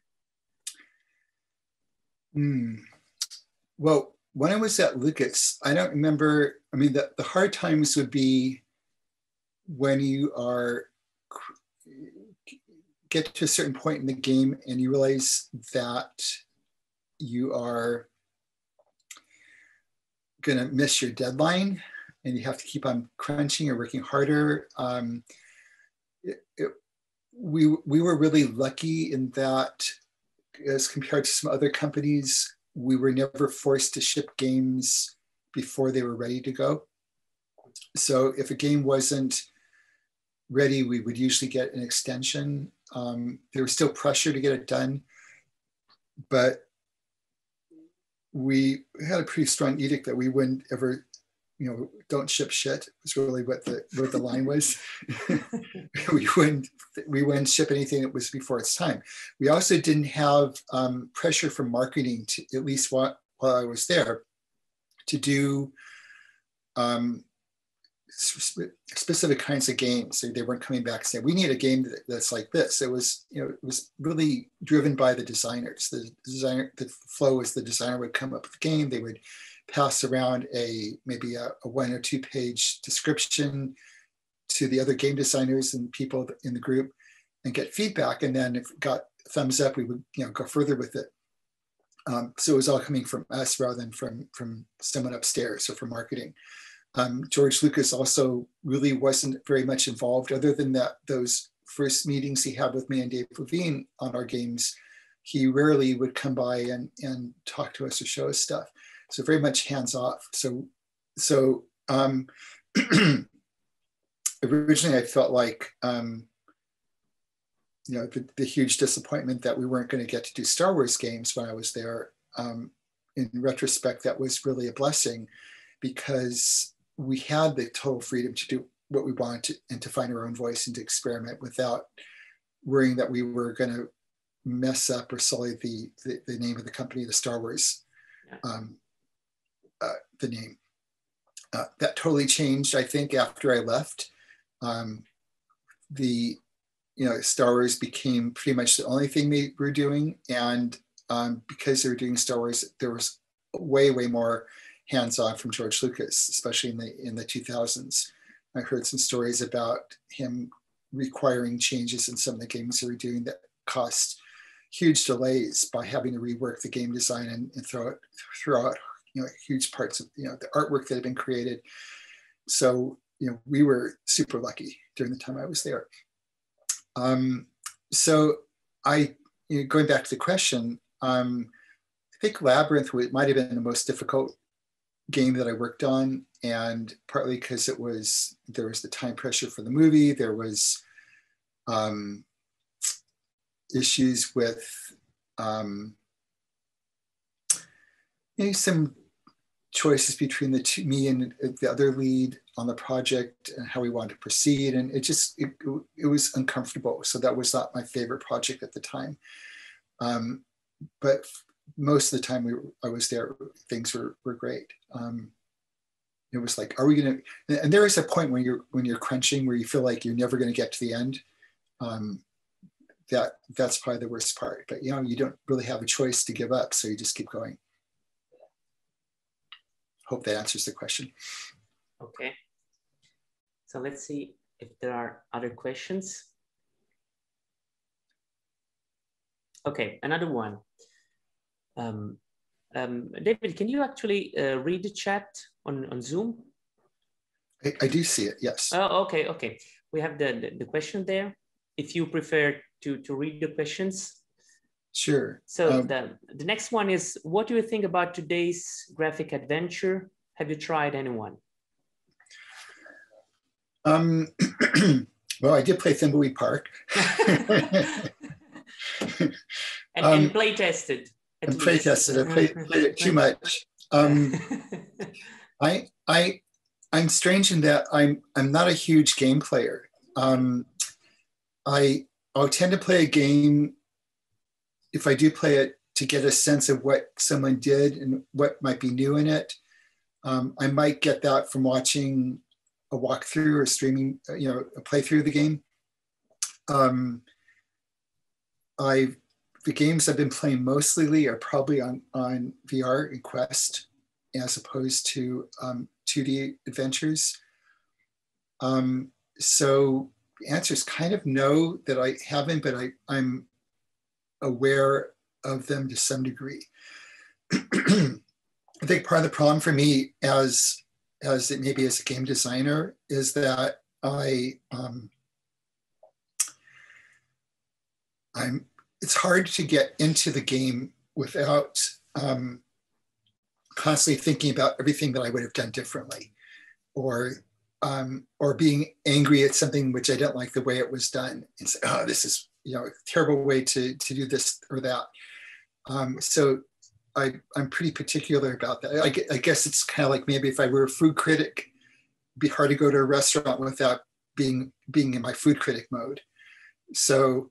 [SPEAKER 2] Well, when I was at Lucas, I don't remember, I mean, the hard times would be when you get to a certain point in the game and you realize that you are going to miss your deadline and you have to keep on crunching or working harder. We were really lucky in that, as compared to some other companies, we were never forced to ship games before they were ready to go. So if a game wasn't ready, we would usually get an extension. There was still pressure to get it done, but we had a pretty strong edict that we wouldn't ever, don't ship shit. Was really what the line was. we wouldn't ship anything that was before its time. We also didn't have pressure from marketing, to at least while I was there, to do specific kinds of games. They weren't coming back saying, we need a game that's like this. It was really driven by the designers. The flow was the designer would come up with a game. They would pass around maybe a 1 or 2 page description to the other game designers and people in the group and get feedback. And then if it got thumbs up, we would go further with it. So it was all coming from us rather than from someone upstairs or from marketing. George Lucas also really wasn't very much involved, other than those first meetings he had with me and Dave Levine on our games. He rarely would come by and talk to us or show us stuff. So very much hands off. So originally I felt like, the huge disappointment that we weren't going to get to do Star Wars games when I was there. In retrospect, that was really a blessing, because we had the total freedom to do what we wanted and to find our own voice and to experiment without worrying that we were going to mess up or sully the name of the company, the Star Wars, the name. That totally changed, I think, after I left. Star Wars became pretty much the only thing they were doing. And because they were doing Star Wars, there was way more hands-on from George Lucas, especially in the 2000s. I heard some stories about him requiring changes in some of the games they were doing that cost huge delays by having to rework the game design and throw out huge parts of the artwork that had been created. So we were super lucky during the time I was there. So going back to the question, I think Labyrinth might have been the most difficult game that I worked on, and partly because there was the time pressure for the movie. There was issues with some choices between me and the other lead on the project and how we wanted to proceed, and it was uncomfortable. So that was not my favorite project at the time, but most of the time I was there, things were great. It was like, are we gonna? And there is a point when you're crunching, where you feel like you're never going to get to the end. That's probably the worst part. But you don't really have a choice to give up, so you just keep going. Hope that answers the question.
[SPEAKER 1] Okay. So let's see if there are other questions. Okay, another one. David, can you actually read the chat on Zoom?
[SPEAKER 2] I do see it, yes.
[SPEAKER 1] Oh, okay. We have the question there. If you prefer to read the questions.
[SPEAKER 2] Sure.
[SPEAKER 1] So the next one is, what do you think about today's graphic adventure? Have you tried anyone?
[SPEAKER 2] Well, I did play Thimbleweed Park.
[SPEAKER 1] and play tested.
[SPEAKER 2] And play tested. I played it too much. I'm strange in that I'm not a huge game player. I'll tend to play a game, if I do play it, to get a sense of what someone did and what might be new in it. I might get that from watching a walkthrough or streaming, a playthrough of the game. The games I've been playing mostly are probably on VR and Quest, as opposed to 2D adventures. So the answer is kind of no, that I haven't, but I'm aware of them to some degree. I think part of the problem for me as it maybe as a game designer is that it's hard to get into the game without constantly thinking about everything that I would have done differently, or being angry at something which I don't like the way it was done, and say, oh, this is a terrible way to do this or that. So I'm pretty particular about that. I guess it's kind of like maybe if I were a food critic, it'd be hard to go to a restaurant without being in my food critic mode. So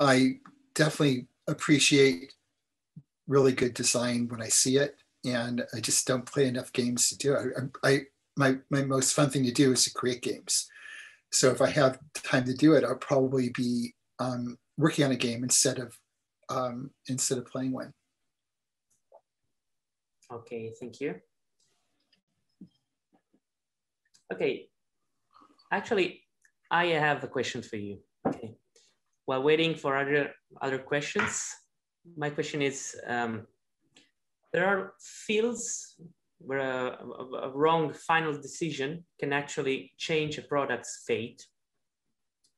[SPEAKER 2] I definitely appreciate really good design when I see it, and I just don't play enough games to do it. My most fun thing to do is to create games. So if I have time to do it, I'll probably be working on a game instead of playing one.
[SPEAKER 1] Okay, thank you. Okay, actually, I have a question for you. Okay, while waiting for other questions, my question is: there are fields where a wrong final decision can actually change a product's fate.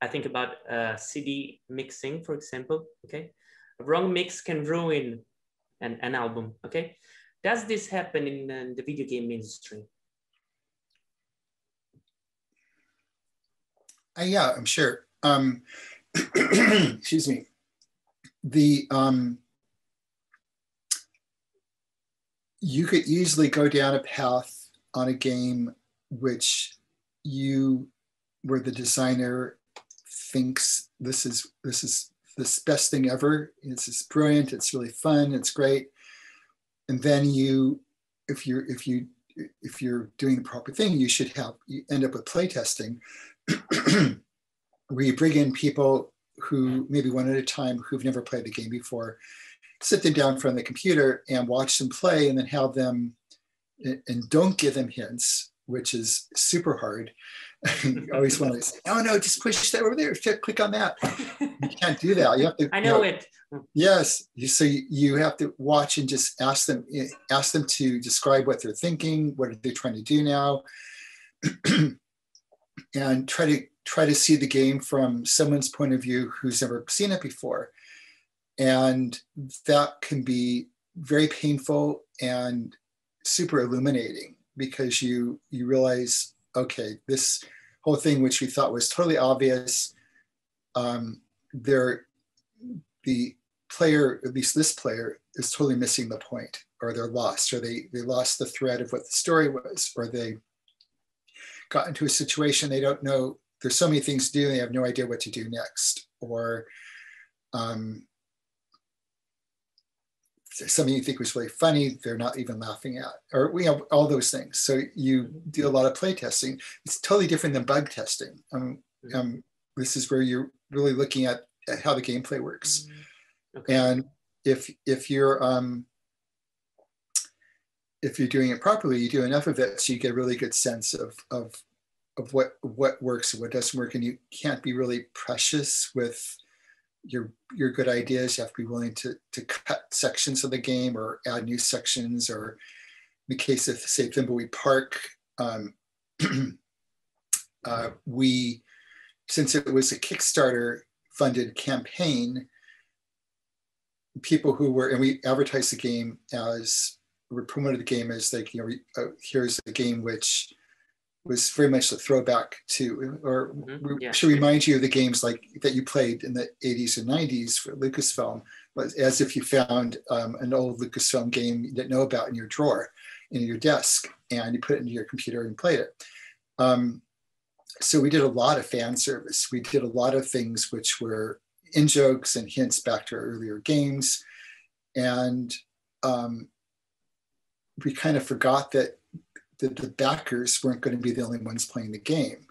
[SPEAKER 1] I think about CD mixing, for example. Okay, a wrong mix can ruin an album. Okay, does this happen in the video game industry?
[SPEAKER 2] Yeah, I'm sure. Excuse me. You could easily go down a path on a game where the designer thinks this is the best thing ever. This is brilliant. It's really fun. It's great. And then if you're doing the proper thing, you end up with playtesting, where you bring in people who maybe one at a time who've never played the game before, sit them down in front of the computer and watch them play, and then have them, and don't give them hints, which is super hard. You always want to say, oh no, just push that over there, click on that. You can't do that. You have to.
[SPEAKER 1] I know it.
[SPEAKER 2] Yes, so you have to watch and just ask them to describe what they're thinking, what are they trying to do now, and try to see the game from someone's point of view who's never seen it before. And that can be very painful and super illuminating, because you realize, okay, this whole thing, which we thought was totally obvious, the player, at least this player, is totally missing the point, or they're lost, or they lost the thread of what the story was, or they got into a situation they don't know. There's so many things to do, and they have no idea what to do next, or something you think was really funny, they're not even laughing at, or all those things. So you do a lot of play testing. It's totally different than bug testing. This is where you're really looking at how the gameplay works. Okay. And if you're doing it properly, you do enough of it so you get a really good sense of what works and what doesn't work. And you can't be really precious with your good ideas. You have to be willing to cut sections of the game or add new sections, or in the case of, say, Thimbleweed Park, since it was a Kickstarter funded campaign, people who were, and we advertised the game as, we promoted the game as like, here's a game which was very much a throwback to, or should remind you of the games like that you played in the 80s and 90s for Lucasfilm, as if you found an old Lucasfilm game you didn't know about in your drawer, in your desk, and you put it into your computer and played it. So we did a lot of fan service. We did a lot of things which were in-jokes and hints back to our earlier games. And we kind of forgot that the backers weren't going to be the only ones playing the game.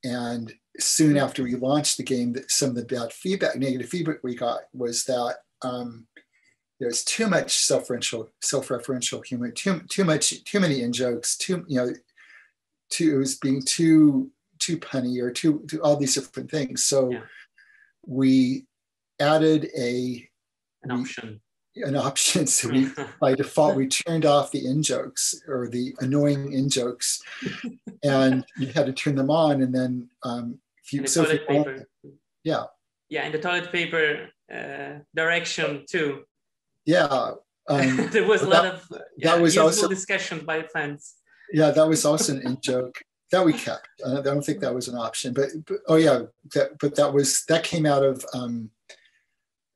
[SPEAKER 2] And soon after we launched the game, some of the negative feedback we got was that there's too much self-referential humor, too many in-jokes, it was being too punny, or too all these different things. So we added an option. So we, by default, we turned off the in-jokes, or the annoying in-jokes, and you had to turn them on. And then and the toilet paper. Yeah, and the toilet paper
[SPEAKER 1] direction too.
[SPEAKER 2] Yeah.
[SPEAKER 1] There was a lot of useful discussion by fans.
[SPEAKER 2] Yeah, that was also an in-joke that we kept. I don't think that was an option, but that came out of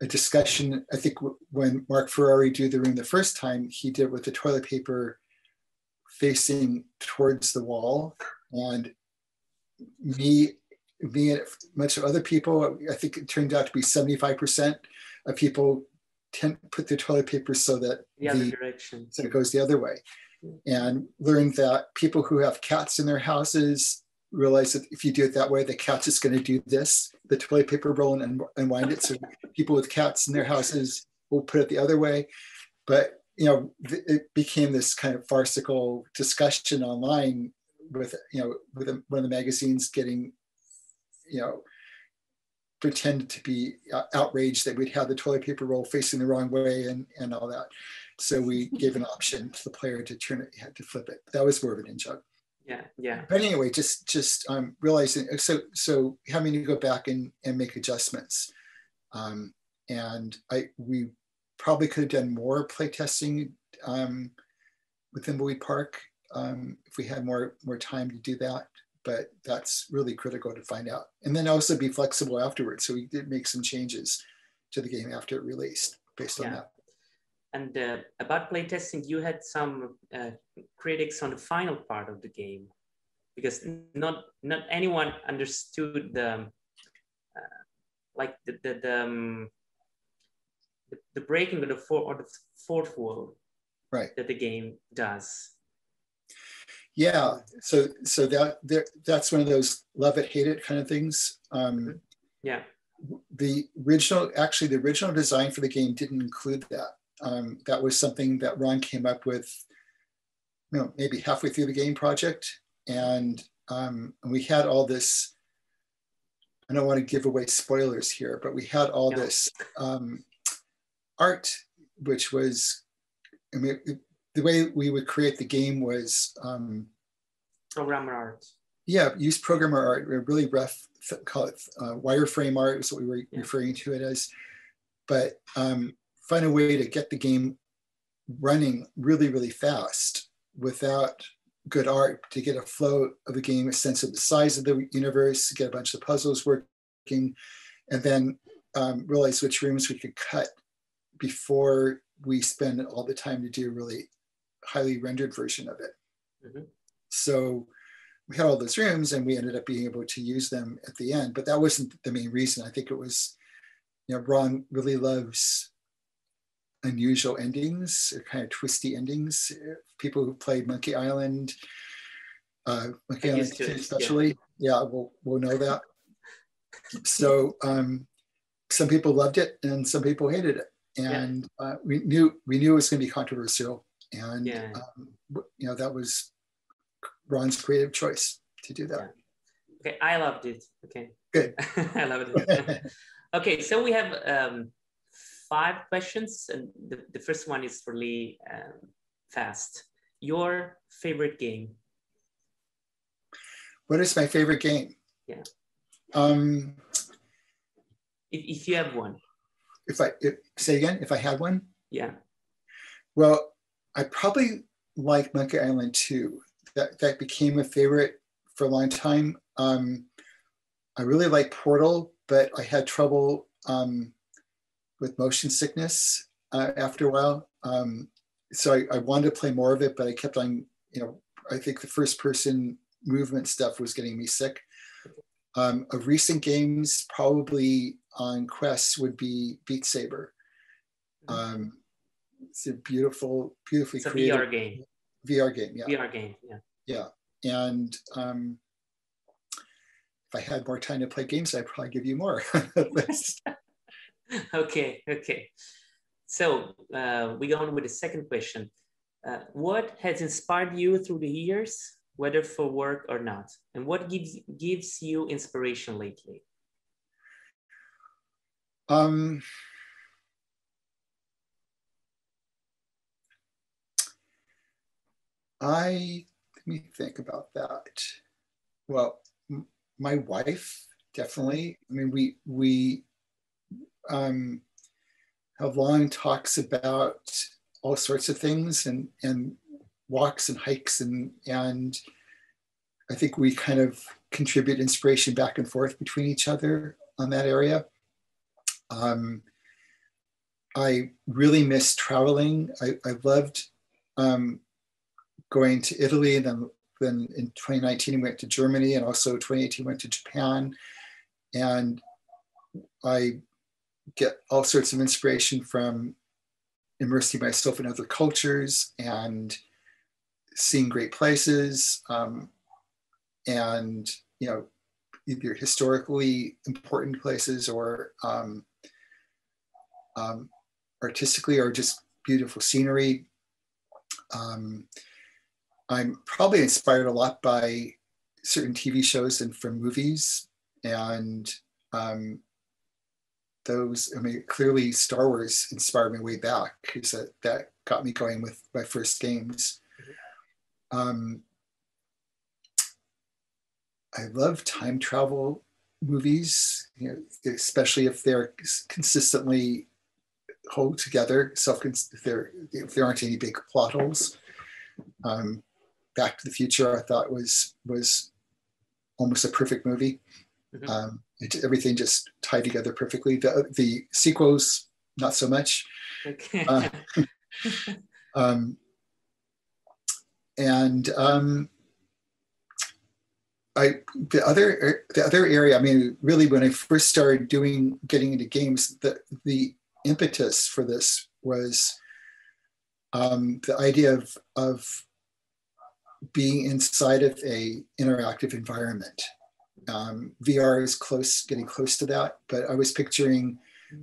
[SPEAKER 2] a discussion. I think when Mark Ferrari did the room the first time, he did with the toilet paper facing towards the wall, and me and a bunch of other people, I think it turned out to be 75% of people put their toilet paper so that
[SPEAKER 1] the other direction,
[SPEAKER 2] so it goes the other way, and learned that people who have cats in their houses realize that if you do it that way, the cat is going to do this, the toilet paper roll, and unwind it. So people with cats in their houses will put it the other way. But you know, it became this kind of farcical discussion online with, you know, with one of the magazines getting, you know, pretended to be outraged that we'd have the toilet paper roll facing the wrong way and all that. So we gave an option to the player to turn it, had to flip it. That was more of an in-joke.
[SPEAKER 1] Yeah, yeah.
[SPEAKER 2] But anyway, just realizing, so having to go back and make adjustments. And we probably could have done more playtesting with Thimbleweed Park if we had more time to do that. But that's really critical to find out. And then also be flexible afterwards. So we did make some changes to the game after it released based on that.
[SPEAKER 1] And about playtesting, you had some critics on the final part of the game, because not anyone understood the breaking of the fourth wall,
[SPEAKER 2] right,
[SPEAKER 1] that the game does.
[SPEAKER 2] Yeah, so that's one of those love it, hate it kind of things.
[SPEAKER 1] Yeah.
[SPEAKER 2] The original design for the game didn't include that. That was something that Ron came up with, you know, maybe halfway through the game project, and we had all this. I don't want to give away spoilers here, but we had all this art, which was, I mean, the way we would create the game was
[SPEAKER 1] programmer art.
[SPEAKER 2] Yeah, use programmer art, really rough, call it wireframe art is what we were referring to it as. But find a way to get the game running really, really fast without good art, to get a flow of the game, a sense of the size of the universe, get a bunch of puzzles working, and then realize which rooms we could cut before we spend all the time to do a really highly rendered version of it. Mm-hmm. So we had all those rooms and we ended up being able to use them at the end, but that wasn't the main reason. I think it was, you know, Ron really loves unusual endings, or kind of twisty endings. People who played Monkey Island, Monkey Island 2 especially, will know that. So some people loved it and some people hated it, and we knew it was going to be controversial, and you know, that was Ron's creative choice to do that.
[SPEAKER 1] Okay, I loved it. Okay,
[SPEAKER 2] good.
[SPEAKER 1] I loved it. Okay, so we have 5 questions, and the first one is really fast. Your favorite game?
[SPEAKER 2] What is my favorite game?
[SPEAKER 1] Yeah. If you have one.
[SPEAKER 2] Say again, if I had one?
[SPEAKER 1] Yeah.
[SPEAKER 2] Well, I probably like Monkey Island 2. That became a favorite for a long time. I really like Portal, but I had trouble with motion sickness after a while. So I wanted to play more of it, but I kept on, you know, I think the first person movement stuff was getting me sick. Of recent games, probably on Quest would be Beat Saber. It's a beautifully
[SPEAKER 1] it's
[SPEAKER 2] created
[SPEAKER 1] VR game.
[SPEAKER 2] VR game, yeah.
[SPEAKER 1] VR game, yeah.
[SPEAKER 2] Yeah, and if I had more time to play games, I'd probably give you more.
[SPEAKER 1] Okay. So we go on with the second question. What has inspired you through the years, whether for work or not? And what gives you inspiration lately?
[SPEAKER 2] Let me think about that. Well, my wife, definitely. I mean, we have long talks about all sorts of things and walks and hikes, and I think we kind of contribute inspiration back and forth between each other on that area. I really miss traveling. I loved going to Italy, and then in 2019 we went to Germany, and also 2018 went to Japan. And I get all sorts of inspiration from immersing myself in other cultures and seeing great places, and either historically important places or artistically or just beautiful scenery. I'm probably inspired a lot by certain TV shows and from movies, and those, clearly Star Wars inspired me way back, because that got me going with my first games. I love time travel movies, especially if they're consistently hold together, if there aren't any big plot holes. Back to the Future, I thought was almost a perfect movie. Everything just tied together perfectly. The sequels, not so much.
[SPEAKER 1] Okay.
[SPEAKER 2] The other area, really, when I first started getting into games, the impetus for this was the idea of being inside of a interactive environment. VR is getting close to that, but I was picturing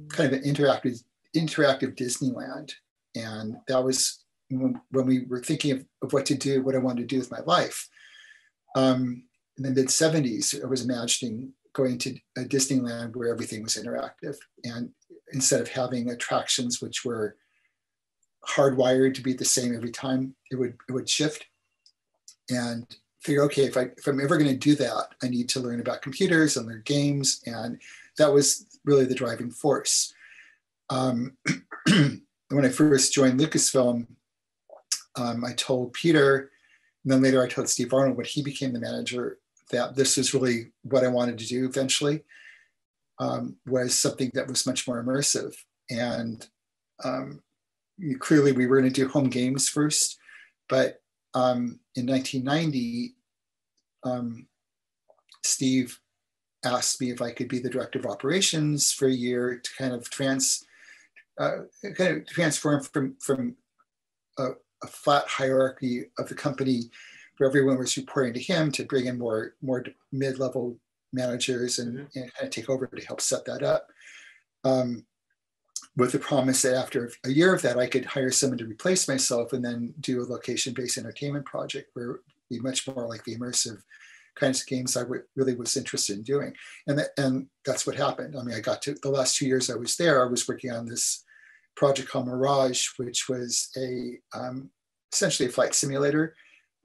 [SPEAKER 2] kind of an interactive Disneyland, and that was when we were thinking of what I wanted to do with my life. In the mid-70s, I was imagining going to a Disneyland where everything was interactive, and instead of having attractions which were hardwired to be the same every time, it would shift. And figure, okay, if I'm ever going to do that, I need to learn about computers and learn games, and that was really the driving force. When I first joined Lucasfilm, I told Peter, and then later I told Steve Arnold, when he became the manager, that this was really what I wanted to do eventually, was something that was much more immersive. And clearly we were going to do home games first, but in 1990, Steve asked me if I could be the director of operations for a year to kind of transform from a flat hierarchy of the company where everyone was reporting to him, to bring in more mid-level managers and kind of take over to help set that up. With the promise that after a year of that, I could hire someone to replace myself and then do a location-based entertainment project where it would be much more like the immersive kinds of games I really was interested in doing. And that's what happened. I got to the last 2 years I was there, I was working on this project called Mirage, which was essentially a flight simulator.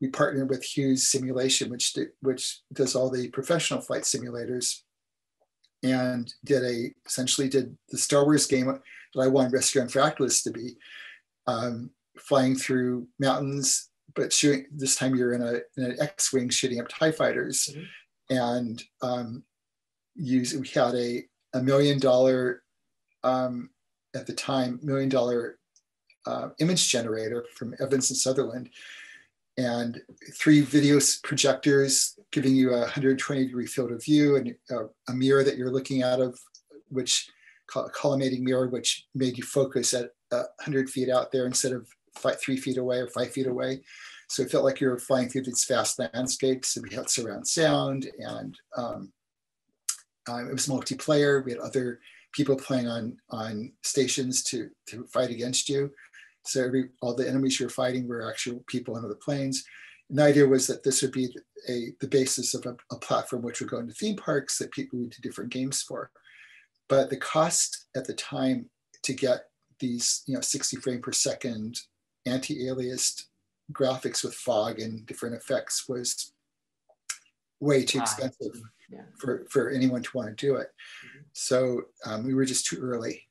[SPEAKER 2] We partnered with Hughes Simulation, which does all the professional flight simulators, and essentially did the Star Wars game that I wanted Rescue Fractalus to be, flying through mountains, but shooting, this time you're in an X-wing shooting up TIE fighters. And we had a $1 million, at the time, $1 million image generator from Evans and Sutherland, and 3 video projectors giving you a 120-degree field of view, and a mirror that you're looking out of, which collimating mirror, which made you focus at 100 feet out there instead of 3 feet away or 5 feet away. So it felt like you were flying through these vast landscapes, and we had surround sound, and it was multiplayer. We had other people playing on stations to fight against you. So all the enemies you're fighting were actual people on other planes. And the idea was that this would be the basis of a platform which would go into theme parks that people would do different games for. But the cost at the time to get these 60 frame per second anti-aliased graphics with fog and different effects was way too expensive for anyone to want to do it. So we were just too early.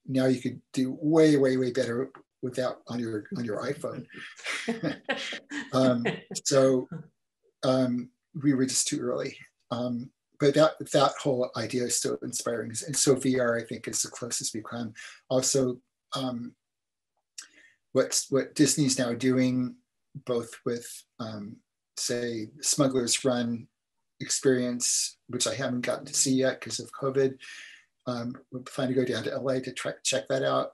[SPEAKER 2] Now you could do way, way, way better without on your iPhone. So we were just too early. But that whole idea is still inspiring. And so VR, I think, is the closest we've come. Also, what Disney's now doing, both with, say, Smuggler's Run experience, which I haven't gotten to see yet because of COVID. We're planning to go down to LA to check that out.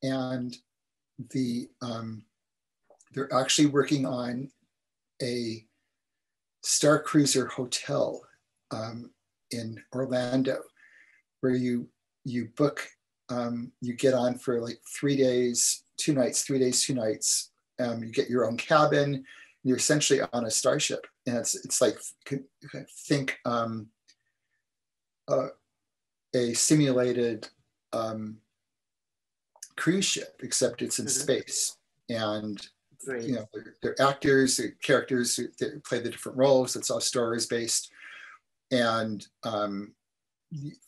[SPEAKER 2] And they're actually working on a Star Cruiser hotel in Orlando, where you book, you get on for like 3 days, 2 nights, 3 days, 2 nights. You get your own cabin. And you're essentially on a starship, and it's like, think a simulated cruise ship, except it's in space. And you know, they're actors, they're characters who play the different roles. It's all stories based, and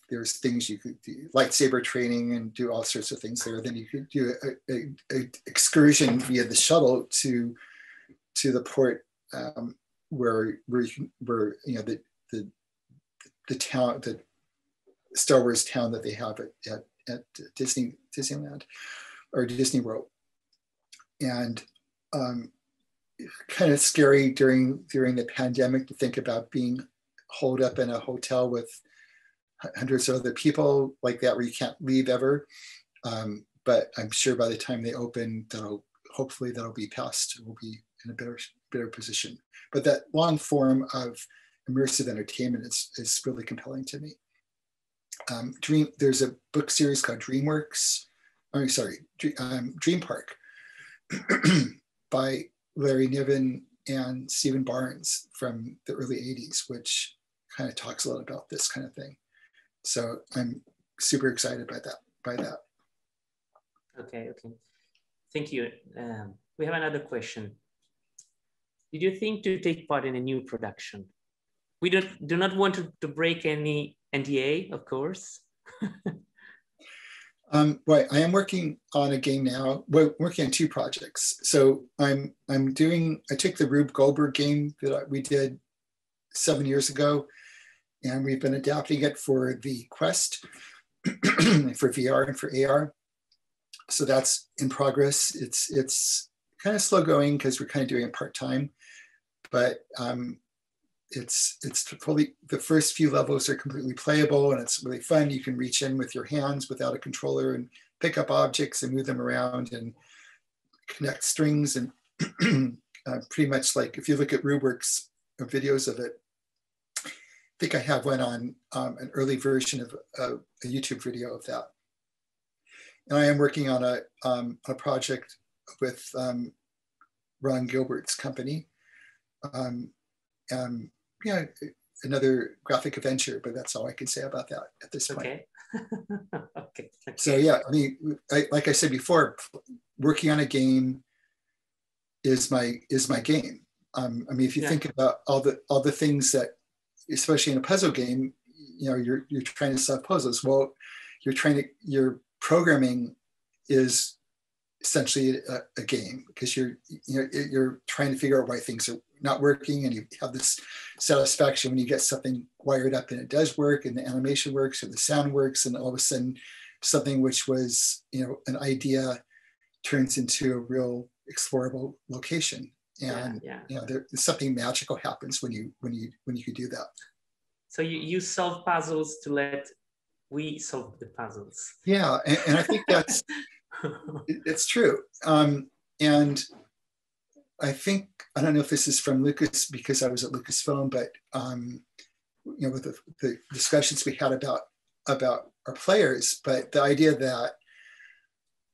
[SPEAKER 2] there's things you could do, lightsaber training, and do all sorts of things there. Then you could do a excursion via the shuttle to the port where you know, the town, the Star Wars town that they have at Disneyland or Disney World. And kind of scary during the pandemic to think about being holed up in a hotel with hundreds of other people like that, where you can't leave ever. But I'm sure by the time they open, hopefully that'll be past. We'll be in a better position. But that long form of immersive entertainment is really compelling to me. There's a book series called Dream Park by Larry Niven and Stephen Barnes from the early 80s, which kind of talks a lot about this kind of thing. So I'm super excited by that.
[SPEAKER 1] Okay. Thank you. We have another question. Did you think to take part in a new production? We do not want to break any NDA, of course.
[SPEAKER 2] Right, I am working on a game now. We're working on 2 projects. So I took the Rube Goldberg game that we did 7 years ago, and we've been adapting it for the Quest, for VR and for AR. So that's in progress. It's kind of slow going because we're kind of doing it part-time, but it's fully, the first few levels are completely playable, and it's really fun. You can reach in with your hands without a controller and pick up objects and move them around and connect strings. And pretty much like, if you look at Rubeworks videos of it, I think I have one on an early version of a YouTube video of that. And I am working on a project with Ron Gilbert's company. Yeah, another graphic adventure, but that's all I can say about that at this point.
[SPEAKER 1] Okay. Okay.
[SPEAKER 2] So yeah, I mean, like I said before, working on a game is my game. I mean, if you think about all the things that, especially in a puzzle game, you know, you're trying to solve puzzles. Well, your programming is essentially a game, because you're trying to figure out why things are not working, and you have this satisfaction when you get something wired up and it does work, and the animation works, or the sound works, and all of a sudden something which was, you know, an idea turns into a real explorable location. And you know, there's something magical happens when you could do that.
[SPEAKER 1] So you solve puzzles to let we solve the puzzles.
[SPEAKER 2] Yeah, and I think that's it's true. And I think, I don't know if this is from Lucas, because I was at Lucasfilm, but you know, with the discussions we had about our players, but the idea that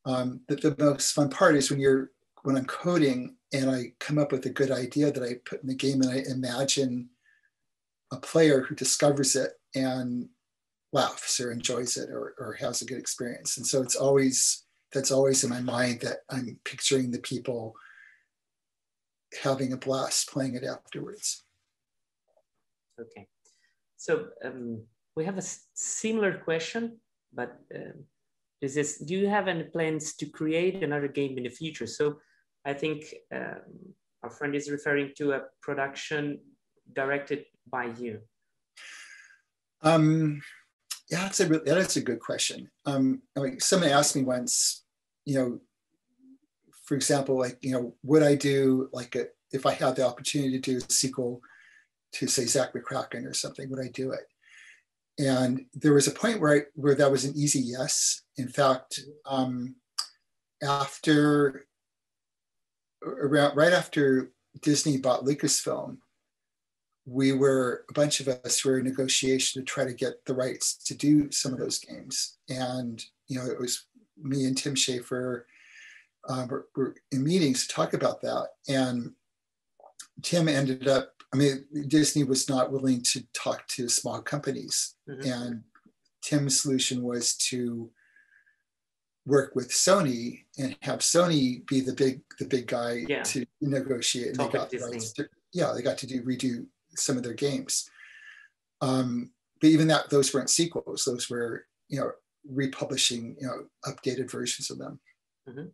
[SPEAKER 2] that the most fun part is when I'm coding and I come up with a good idea that I put in the game, and I imagine a player who discovers it and laughs or enjoys it or has a good experience. And so that's always in my mind, that I'm picturing the people having a blast playing it afterwards.
[SPEAKER 1] Okay, so we have a similar question, but do you have any plans to create another game in the future? So I think our friend is referring to a production directed by you.
[SPEAKER 2] Yeah, that is a good question. Like somebody asked me once, for example, like, would I do like if I had the opportunity to do a sequel to say Zak McKracken or something, would I do it? And there was a point where that was an easy yes. In fact, right after Disney bought Lucasfilm, a bunch of us were in negotiation to try to get the rights to do some of those games. And, it was me and Tim Schafer were in meetings to talk about that. And Tim ended up, Disney was not willing to talk to small companies. Mm-hmm. And Tim's solution was to work with Sony and have Sony be the big guy to negotiate. And they got the rights they got to redo some of their games. But even those weren't sequels. Those were, republishing, updated versions of them. Mm-hmm.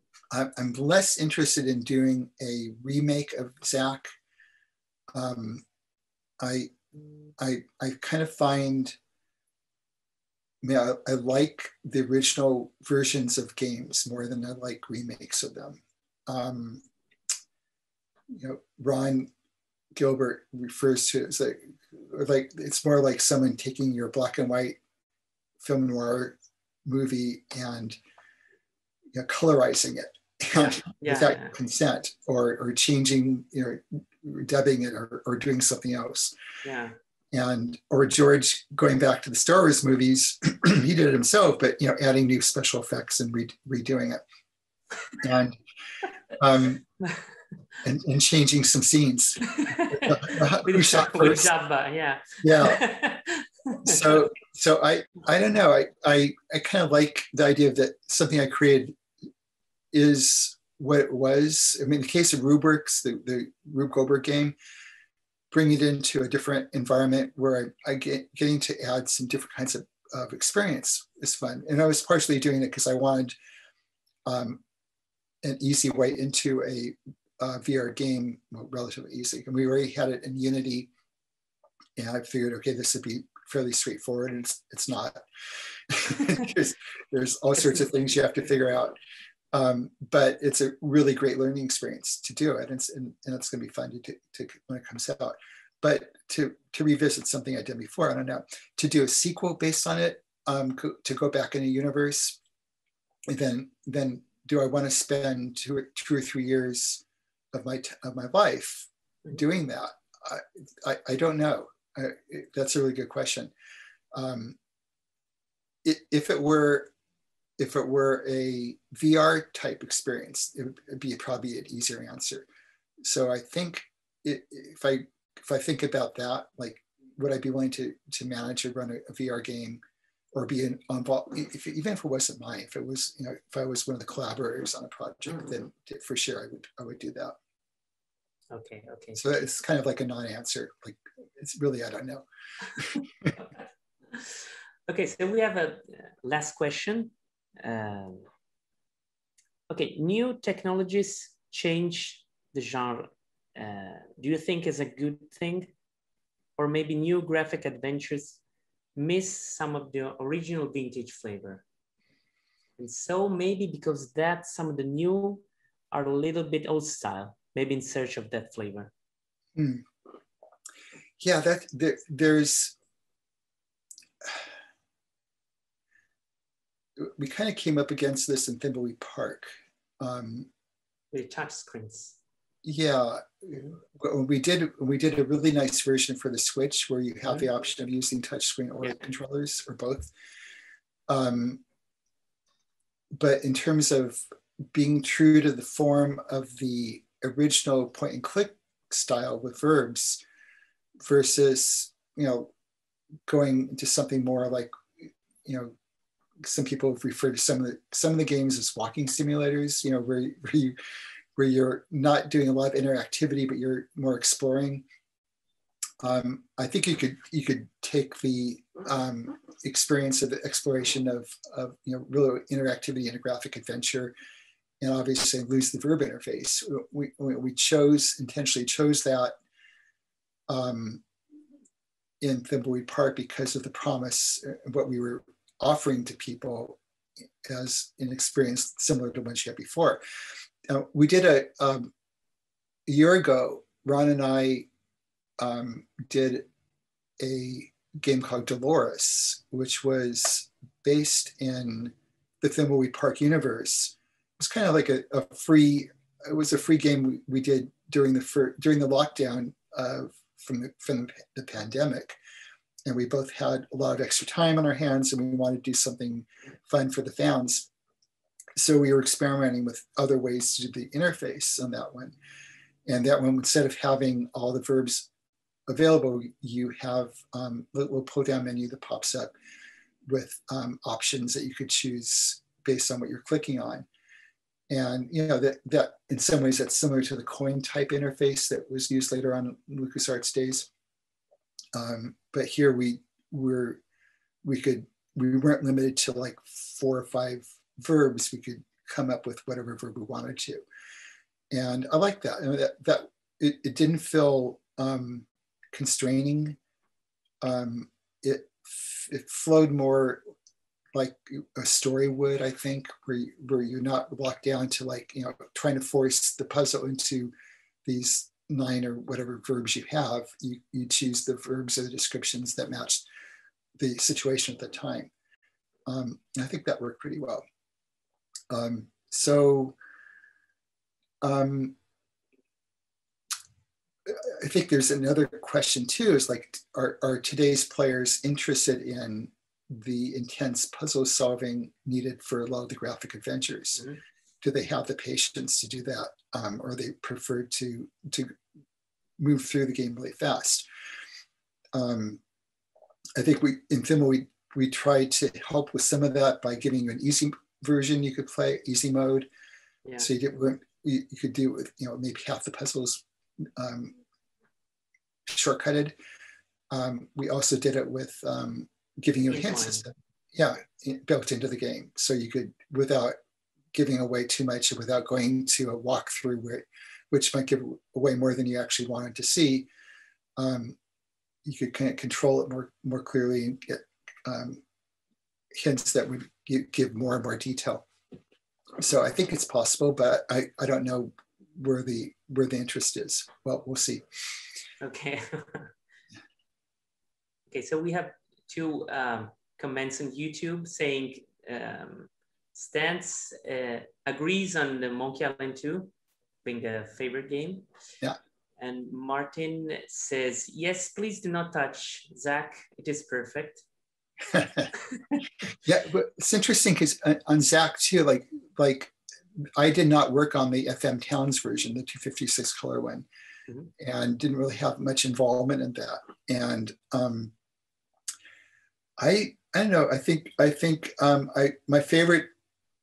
[SPEAKER 2] I'm less interested in doing a remake of Zak. I kind of find, I like the original versions of games more than I like remakes of them. Ron Gilbert refers to it as like it's more like someone taking your black and white film noir movie and colorizing it without consent, or changing, dubbing it or doing something else. Yeah. Or George going back to the Star Wars movies, he did it himself, but adding new special effects and redoing it, and changing some scenes. Who shot first? Yeah. So I don't know. I kind of like the idea that something I created is what it was. In the case of Rubrics, the Rube Goldberg game, bring it into a different environment where I getting to add some different kinds of experience is fun. And I was partially doing it because I wanted an easy way into a VR game, relatively easy. And we already had it in Unity. And I figured, okay, this would be fairly straightforward. And it's not. There's all sorts of things you have to figure out. But it's a really great learning experience to do it. And it's going to be fun to when it comes out. But to revisit something I did before, I don't know, to do a sequel based on it, to go back in a universe, then do I want to spend 2 or 3 years of my life doing that? I don't know. That's a really good question. If it were a VR type experience, it would be probably an easier answer. So I think if I think about that, like, would I be willing to manage or run a VR game, or be involved, even if it wasn't mine, if it was, if I was one of the collaborators on a project, then for sure I would do that.
[SPEAKER 1] Okay.
[SPEAKER 2] So it's kind of like a non-answer. Like, it's really, I don't know.
[SPEAKER 1] Okay, so we have a last question. Okay, new technologies change the genre. Do you think is a good thing? Or maybe new graphic adventures miss some of the original vintage flavor? And so maybe because that some of the new are a little bit old style, maybe in search of that flavor.
[SPEAKER 2] Yeah, there's, we kind of came up against this in Thimbleweed Park.
[SPEAKER 1] With touch screens.
[SPEAKER 2] Yeah, we did a really nice version for the Switch where you have the option of using touchscreen or controllers or both. But in terms of being true to the form of the original point and click style with verbs versus, going into something more like, some people refer to some of the games as walking simulators, where you're not doing a lot of interactivity, but you're more exploring. I think you could take the experience of the exploration of real interactivity in a graphic adventure, and obviously lose the verb interface. We intentionally chose that in Thimbleweed Park because of the promise, what we were offering to people as an experience similar to what you had before. We did a year ago, Ron and I did a game called Dolores, which was based in the Thimbleweed Park universe. It was kind of like a free game we did during the lockdown from the pandemic. And we both had a lot of extra time on our hands and we wanted to do something fun for the fans. So we were experimenting with other ways to do the interface on that one. And that one, instead of having all the verbs available, you have a little pull down menu that pops up with options that you could choose based on what you're clicking on. And that in some ways that's similar to the coin type interface that was used later on in LucasArts days. But here we weren't limited to like 4 or 5 verbs. We could come up with whatever verb we wanted to. And I like that. It didn't feel constraining. It flowed more like a story would, I think, where you're not locked down to trying to force the puzzle into these 9 or whatever verbs you have. You choose the verbs or the descriptions that match the situation at the time. I think that worked pretty well. I think there's another question too, is like, are today's players interested in the intense puzzle solving needed for a lot of the graphic adventures? Mm-hmm. Do they have the patience to do that? Or they prefer to move through the game really fast? I think in Thimble, we tried to help with some of that by giving you an easy version you could play, easy mode. Yeah. So you could do it with maybe half the puzzles shortcutted. We also did it with giving you a hint system, built into the game, so you could, without giving away too much, without going to a walkthrough which might give away more than you actually wanted to see. You could kind of control it more clearly and get hints that would give more and more detail. So I think it's possible, but I don't know where the interest is. Well, we'll see.
[SPEAKER 1] Okay. Okay, so we have 2 comments on YouTube saying Stance agrees on the Monkey Island 2 being a favorite game.
[SPEAKER 2] Yeah.
[SPEAKER 1] And Martin says, yes, please do not touch Zach. It is perfect.
[SPEAKER 2] Yeah, but it's interesting because on Zach too, like I did not work on the FM Towns version, the 256 color one, mm-hmm. and didn't really have much involvement in that. And I don't know. I think my favorite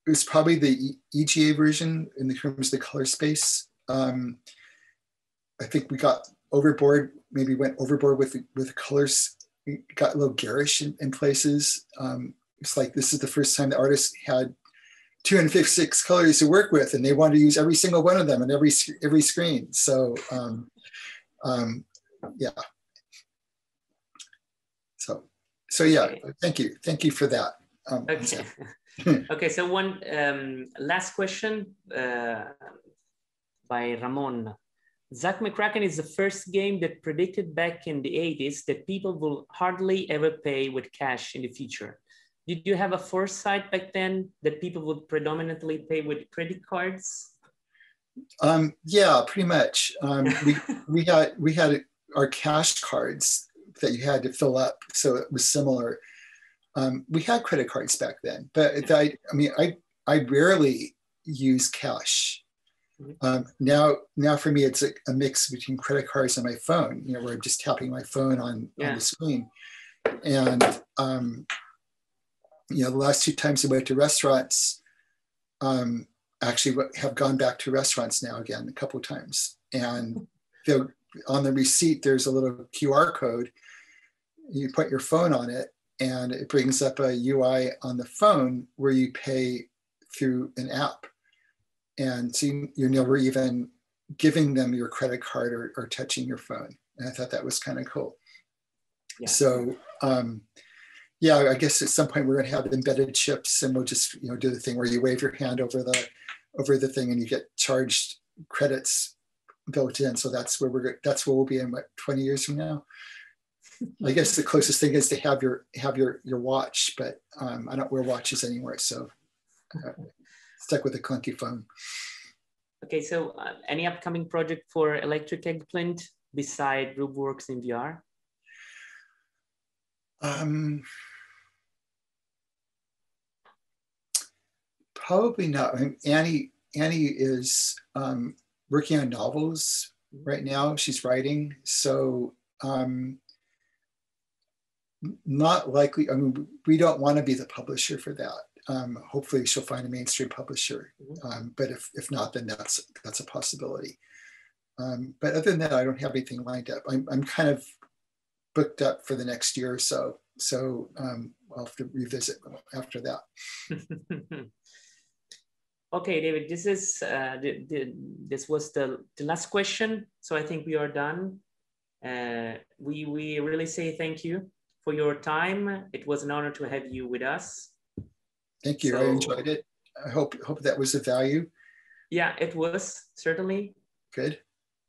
[SPEAKER 2] was probably the EGA version in terms of the color space. I think we got overboard. Maybe went overboard with the colors. We got a little garish in places. It's like this is the first time the artist had 256 colors to work with, and they wanted to use every single one of them on every screen. So yeah. So yeah, okay. Thank you for that.
[SPEAKER 1] Okay. Okay, so one last question by Ramon. Zak McKracken is the first game that predicted back in the 80s that people will hardly ever pay with cash in the future. Did you have a foresight back then that people would predominantly pay with credit cards?
[SPEAKER 2] Yeah, pretty much. We had our cash cards that you had to fill up, so it was similar. We had credit cards back then, but I rarely use cash. Now for me, it's a mix between credit cards and my phone, where I'm just tapping my phone on the screen. And, the last 2 times I went to restaurants, actually have gone back to restaurants now again, a couple of times. And on the receipt, there's a little QR code. You put your phone on it and it brings up a UI on the phone where you pay through an app. And so you're never even giving them your credit card or touching your phone. And I thought that was kind of cool.
[SPEAKER 1] Yeah.
[SPEAKER 2] So yeah, I guess at some point we're going to have embedded chips, and we'll just do the thing where you wave your hand over the thing and you get charged credits built in. So that's where we'll be in 20 years from now. I guess the closest thing is to have your watch, but I don't wear watches anymore, so stuck with a clunky phone.
[SPEAKER 1] Okay, so any upcoming project for Electric Eggplant beside RubeWorks in VR?
[SPEAKER 2] Probably not. I mean, Annie is working on novels right now. She's writing, so not likely. I mean, we don't want to be the publisher for that. Hopefully she'll find a mainstream publisher, but if not, then that's a possibility. But other than that, I don't have anything lined up. I'm kind of booked up for the next year or so, so I'll have to revisit after that.
[SPEAKER 1] Okay, David, this is this was the last question, so I think we are done. We really say thank you for your time. It was an honor to have you with us.
[SPEAKER 2] Thank you. I enjoyed it. I hope that was of value.
[SPEAKER 1] Yeah, it was, certainly.
[SPEAKER 2] Good.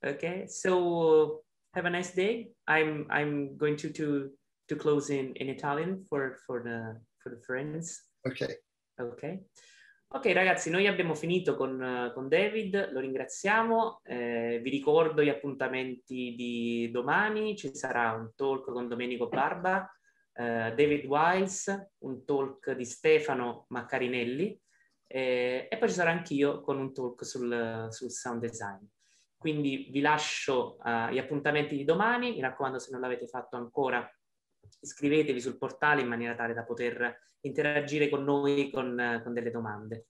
[SPEAKER 1] Okay, so have a nice day. I'm going to close in Italian for the friends.
[SPEAKER 2] Okay.
[SPEAKER 1] Ok. Ok ragazzi, noi abbiamo finito con David, lo ringraziamo, vi ricordo gli appuntamenti di domani, ci sarà un talk con Domenico Barba, David Wise, un talk di Stefano Maccarinelli e poi ci sarà anch'io con un talk sul sound design. Quindi vi lascio gli appuntamenti di domani, mi raccomando se non l'avete fatto ancora iscrivetevi sul portale in maniera tale da poter interagire con noi con delle domande.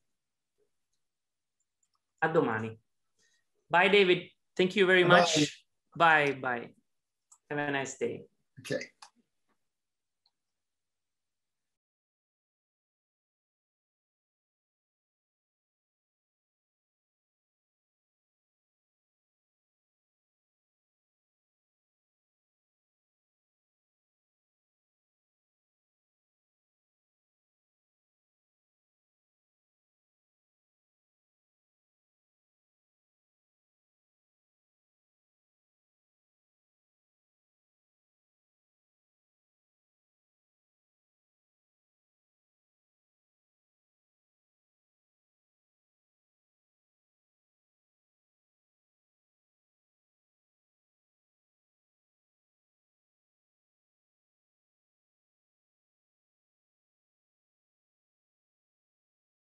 [SPEAKER 1] A domani. Bye David, thank you very much. Bye. Have a nice day.
[SPEAKER 2] Okay.